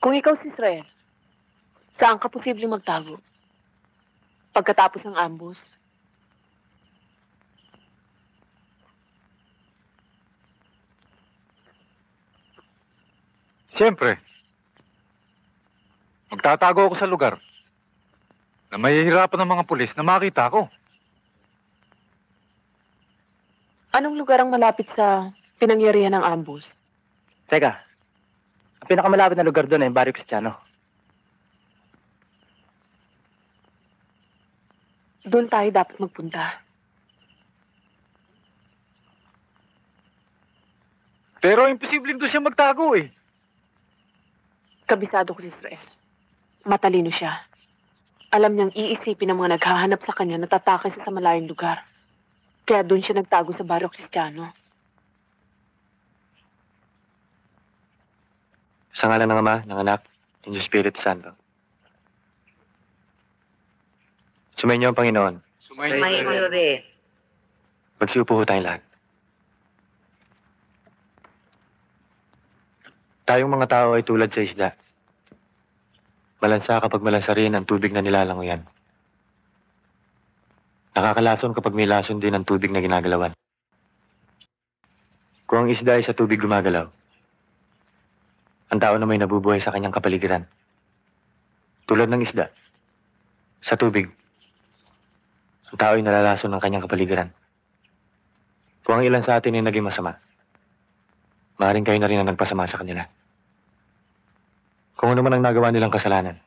Kung ikaw si Israel, saan ka posibleng magtago? Pagkatapos ng ambush? Siyempre, magtatago ako sa lugar na mahihirapan ng mga pulis na makita ko. Anong lugar ang malapit sa pinangyarihan ng ambush? Teka, ang pinakamalapit na lugar doon ay Barrio Kristiyano. Doon tayo dapat magpunta. Pero imposibleng doon siya magtago eh. Kabisado ko si Israel. Matalino siya. Alam niyang iisipin ng mga naghahanap sa kanya na tatake siya sa malayong lugar. Kaya doon siya nagtago sa Barrio Kristiyano. Sa ngalan ng Ama, ng Anak, in the Spirit Santo. Sumayin niyo ang Panginoon. Sumayin niyo rin. Magsiupo ho tayong lahat. Tayong mga tao ay tulad sa isda. Malansa kapag malansa rin ang tubig na nilalangoyan. Nakakalason kapag may lason din ang tubig na ginagalawan. Kung ang isda ay sa tubig gumagalaw, ang tao na may nabubuhay sa kanyang kapaligiran. Tulad ng isda, sa tubig, ang tao ay nalalason ng kanyang kapaligiran. Kung ang ilan sa atin ay naging masama, maaaring kayo na rin ang nagpasama sa kanila. Kung ano man ang nagawa nilang kasalanan,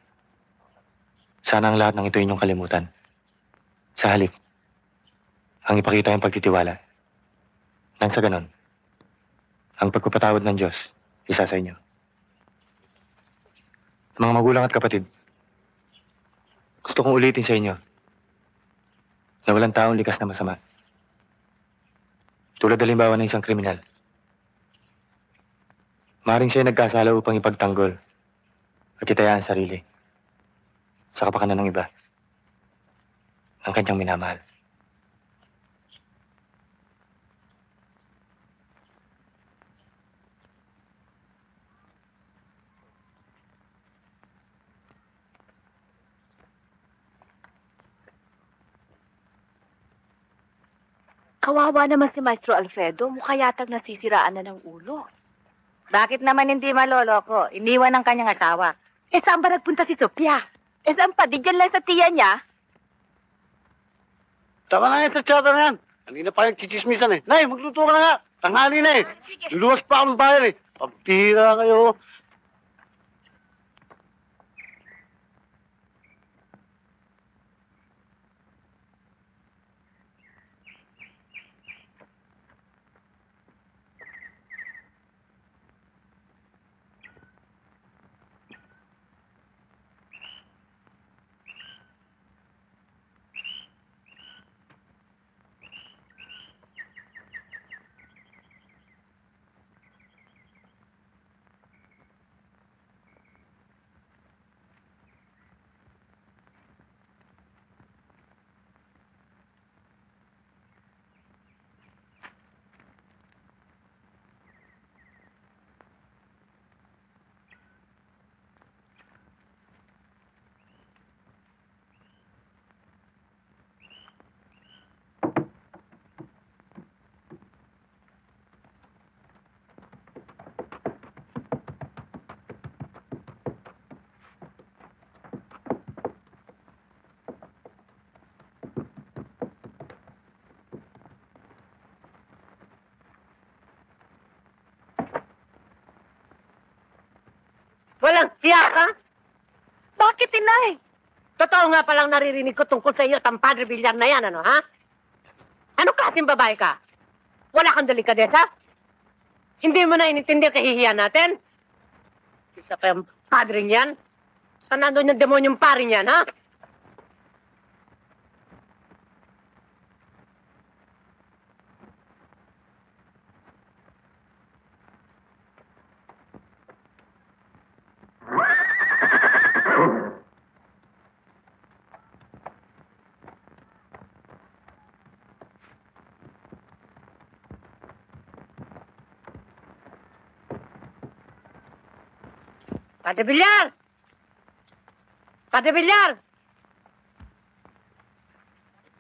sana ang lahat ng ito inyong kalimutan. Sa halip, ang ipakita ang pagtitiwala. Nang sa ganon, ang pagpapatawad ng Diyos, isa sa inyo. Mga magulang at kapatid, gusto kong ulitin sa inyo na walang taong likas na masama. Tulad halimbawa ng isang kriminal. Maring siya nagkasala upang ipagtanggol at itaya ang sarili sa kapakanan ng iba, ang kanyang minamahal. Kawawa naman si Maestro Alfredo. Mukha yatang nasisiraan na ng ulo. Bakit naman hindi maloloko? Iniwan ng kanyang asawa. Eh, saan ba nagpunta si Sophia? Eh, saan pa? Di dyan lang sa tiya niya. Tama na yan sa tsata na yan. Kanina pa yung chichismisan eh. Nay, magluto ka na nga. Tanghali na eh. Luwas pa akong bayan eh. Pagtira kayo. Walang siya ka? Bakit, inay? Totoo nga palang naririnig ko tungkol sa iyo, ang Padre Villar na yan, ano, ha? Ano klaseng babae ka? Wala kang delikadesa? Hindi mo na inintindi ang kahihiyan natin? Isa pa yung padre niyan? Saan nandun yung demonyong pari niyan, ha? Padre Villar! Padre Villar!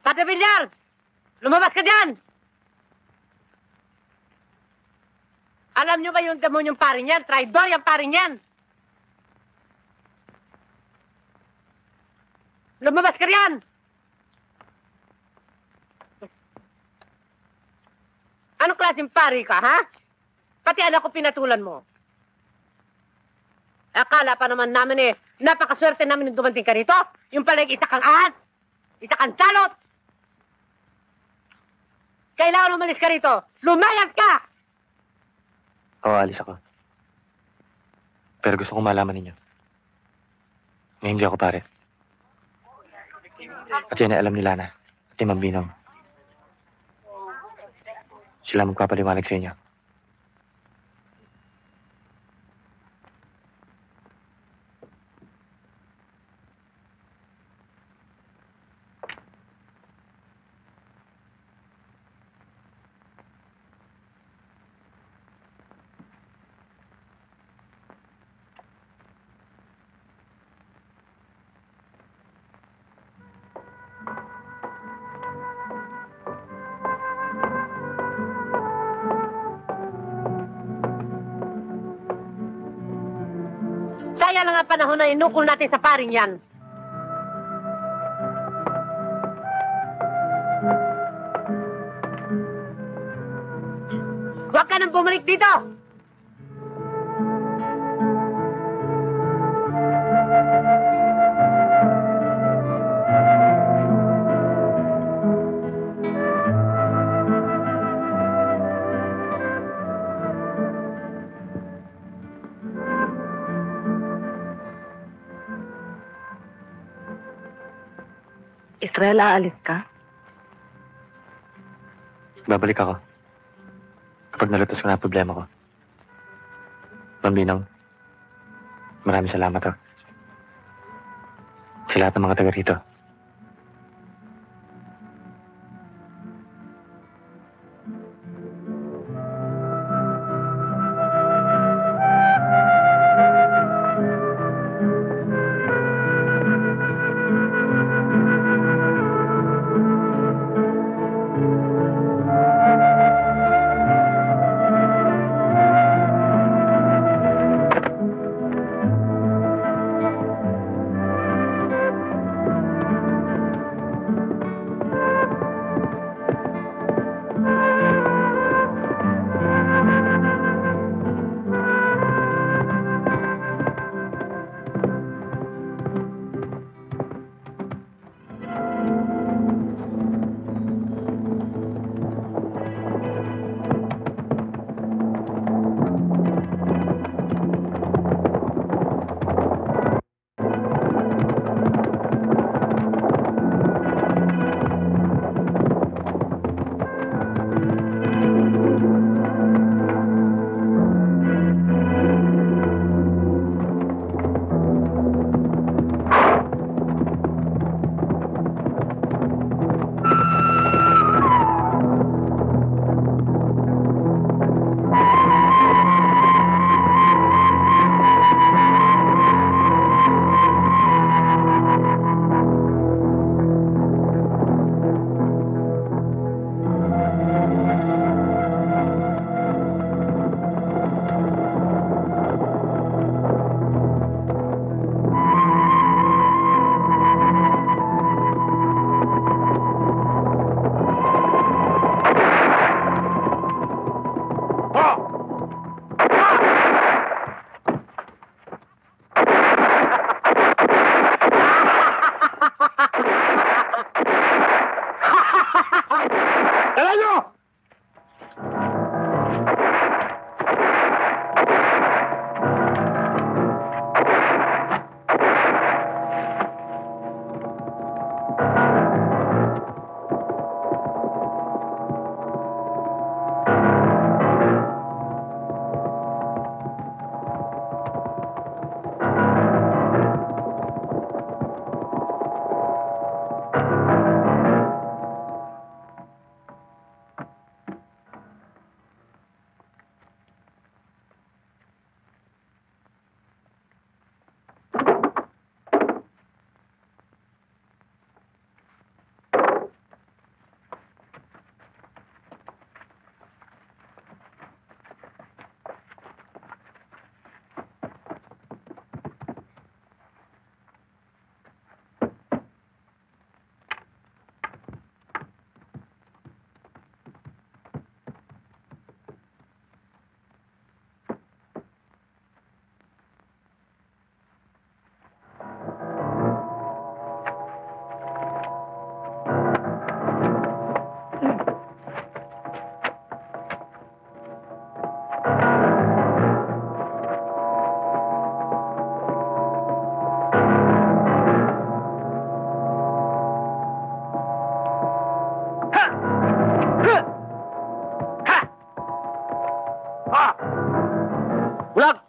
Padre Villar! Lumabas ka dyan! Alam nyo ba yung demonyong paring yan? Traidor yung paring yan! Lumabas ka riyan! Anong klaseng pari ka, ha? Pati anak ko pinatulan mo. Akala pa naman namin eh, napakaswerte namin nung dumating ka rito. Yung pala isa kang ahas, isa kang salot. Kailangan umalis ka rito. Lumayas ka! Oo, alis ako. Pero gusto kong malaman ninyo na hindi ako pare. At yan ay alam ni Lana at ni Ma'am Binong. Sila magpapaliwanag sa inyo. kaya lang ang panahon na inukol natin sa paring yan. Huwag ka nang bumalik dito! Israel, aalis ka? Babalik ako. Kapag nalutos ko na ang problema ko. Ma'am Ninang, maraming salamat ho. Sa lahat ng mga taga rito.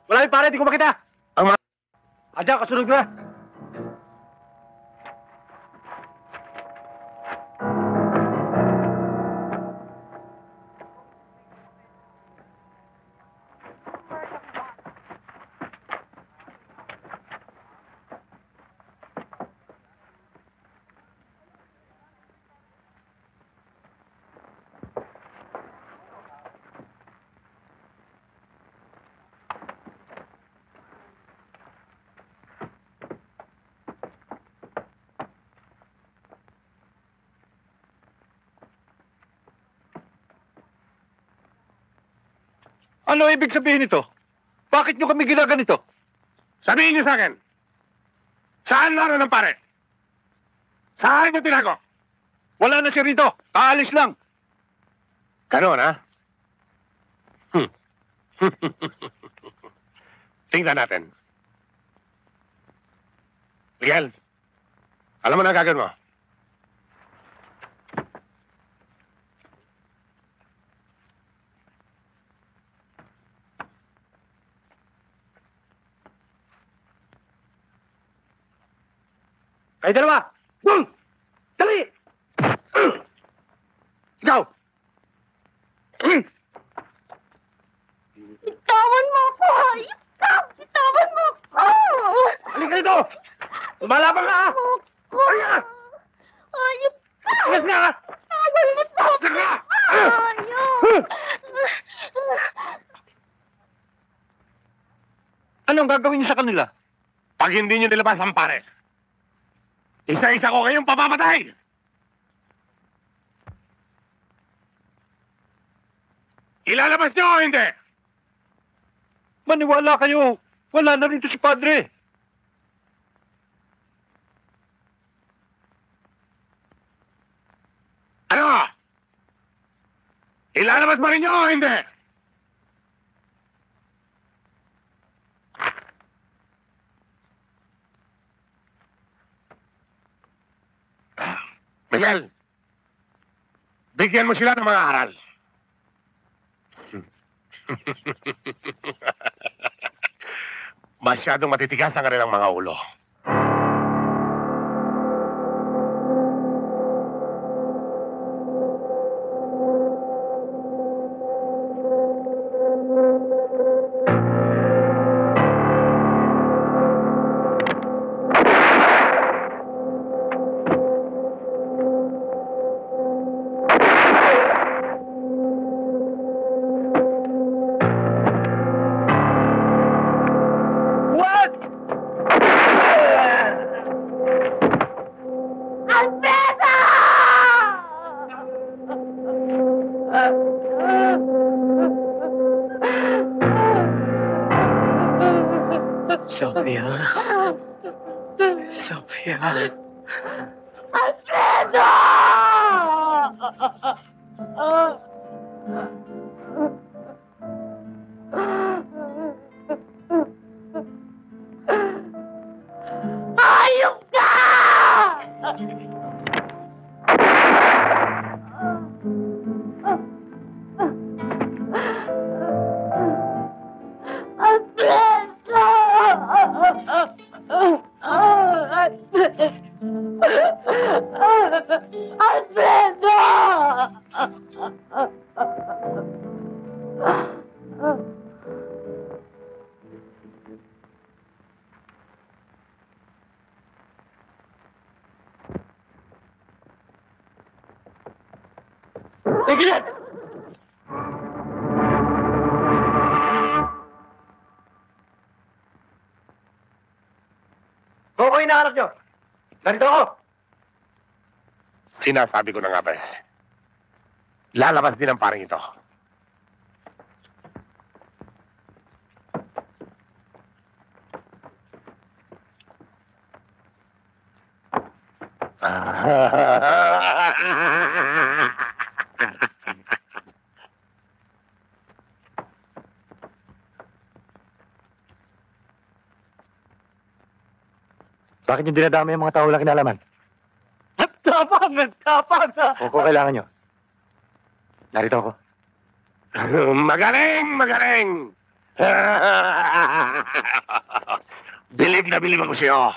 Wala pare, di ko makita. Ang mga... Adya, kasunod ka. Ano ibig sabihin nito? Bakit nyo kami ginaganito? Sabihin niyo sa akin, saan naroon ang pare? Saan niyo tinago? Wala na siya rito. Aalis lang. Ganon, ha? Tingnan natin. Miguel, alam mo na ang gagawin mo. Kayo dalawa! Dali! Ikaw! Bitawan mo ako! Hayop ka! Bitawan mo ako! Halika dito! Lumalaban ka! Halika! Hayop ka! Alas nga! Bitawan mo sa ako! Hayop! Anong gagawin niyo sa kanila? Pag hindi niyo nilabas ang pare, isa-isa ko kayong pamamatay! Ilalabas niyo o hindi? Maniwala kayo. Wala na rito si Padre. Ano? Ilalabas ba rin niyo o hindi? Miguel, bigyan mo sila ng mga aral. Masyadong matitigas ang kanilang mga ulo. Sophia. Sophia. Alfredo! Hayop ka! Tigil! Kung ako hinahanap nyo, narito ako. Sinasabi ko na nga ba eh. Lalabas din ang paring ito. Bakit yung dinadama yung mga tao walang kinalaman? Nagtapang! Kung kailangan nyo. Narito ako. Magaling! Magaling! Bilib na bilib ako sa'yo.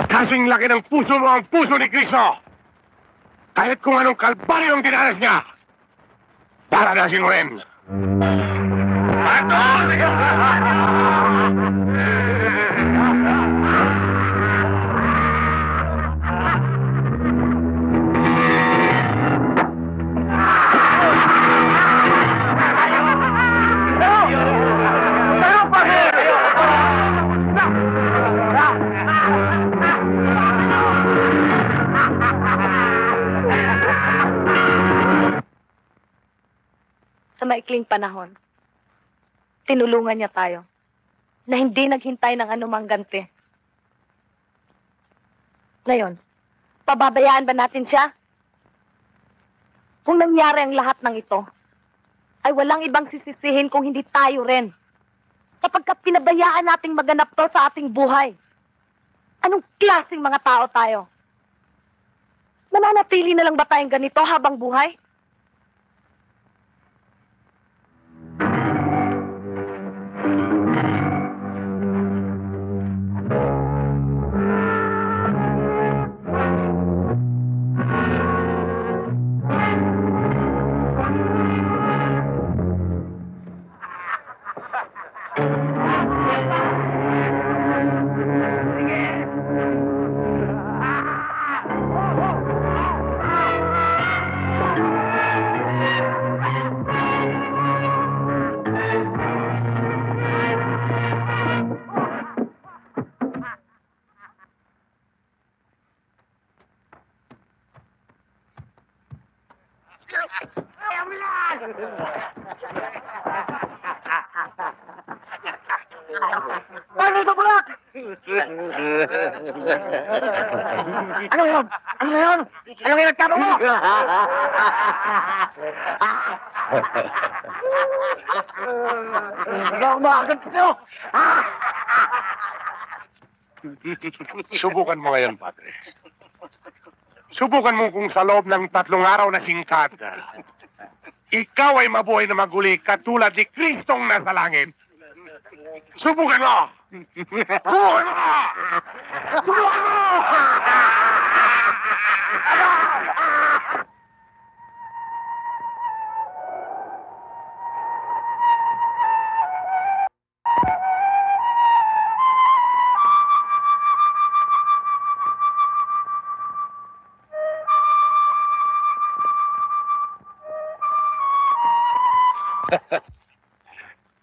Kasing laki ng puso mo ang puso ni Cristo. Kahit kung anong kalbaryo ang dinanas niya, paradasin mo rin. Sa maikling panahon, tinulungan niya tayo na hindi naghintay ng anumang ganti. Ngayon, pababayaan ba natin siya? Kung nangyari ang lahat ng ito, ay walang ibang sisisihin kung hindi tayo rin. Kapag pinabayaan nating maganap to sa ating buhay, anong klaseng mga tao tayo? Mananatili na lang ba tayong ganito habang buhay? Paano ito, Bulak? Ano yun? Ano yun? Ano yung nagtapang mo? Ikaw ang makakit nyo! Subukan mo ngayon, Padre. Subukan mo kung sa loob ng 3 araw na singkad, ikaw ay mabuhay na maguli katulad ni Kristong nasa langit. Subukan mo! Subukan mo! Subukan mo!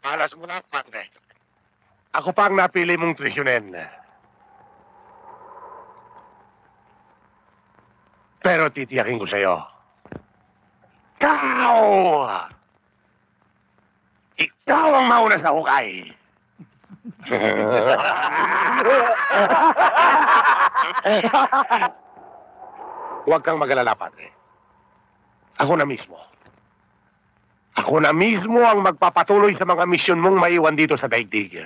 Alas mo na, Padre. Ako pa ang napili mong trisyonen. Pero titiyakin ko sa'yo. Ikaw ang mauna sa hukay. Huwag kang mag-alala, Padre. Ako na mismo. Ako na mismo ang magpapatuloy sa mga misyon mong maiwan dito sa daigdig.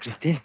Christine.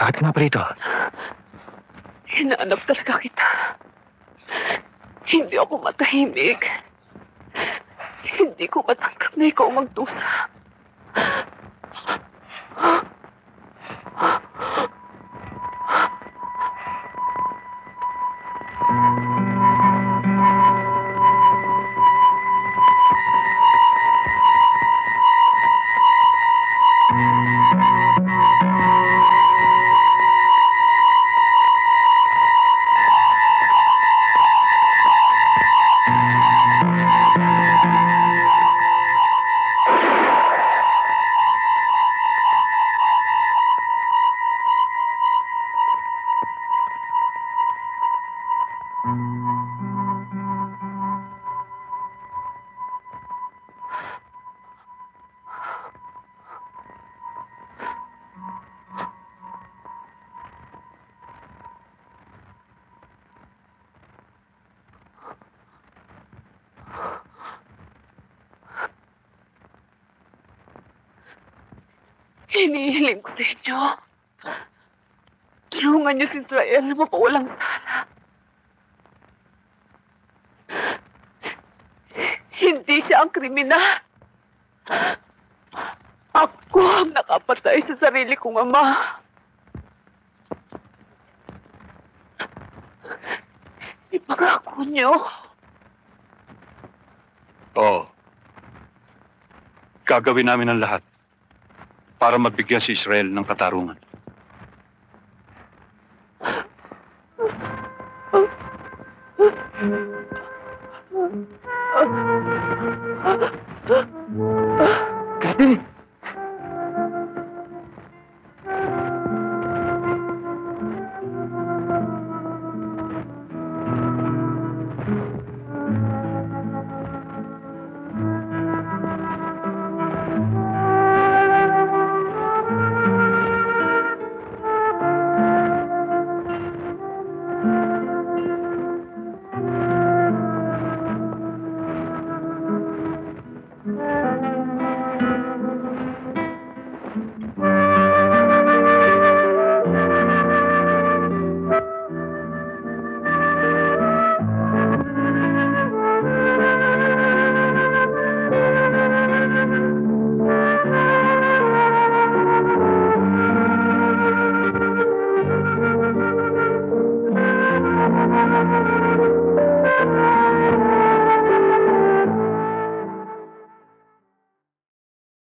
Bakit ka nga pa rito? Hinaanap talaga kita. Hindi ako matahimik. Hindi ko matanggap na ikaw magdusa. Hinihiling ko sa inyo. Tulungan niyo si Israel na mapawalang sala. Hindi siya ang kriminal. Ako ang nakapatay sa sarili kong ama. Ipangako niyo. Oo. Gagawin namin ang lahat para mabigyan si Israel ng katarungan. Christine!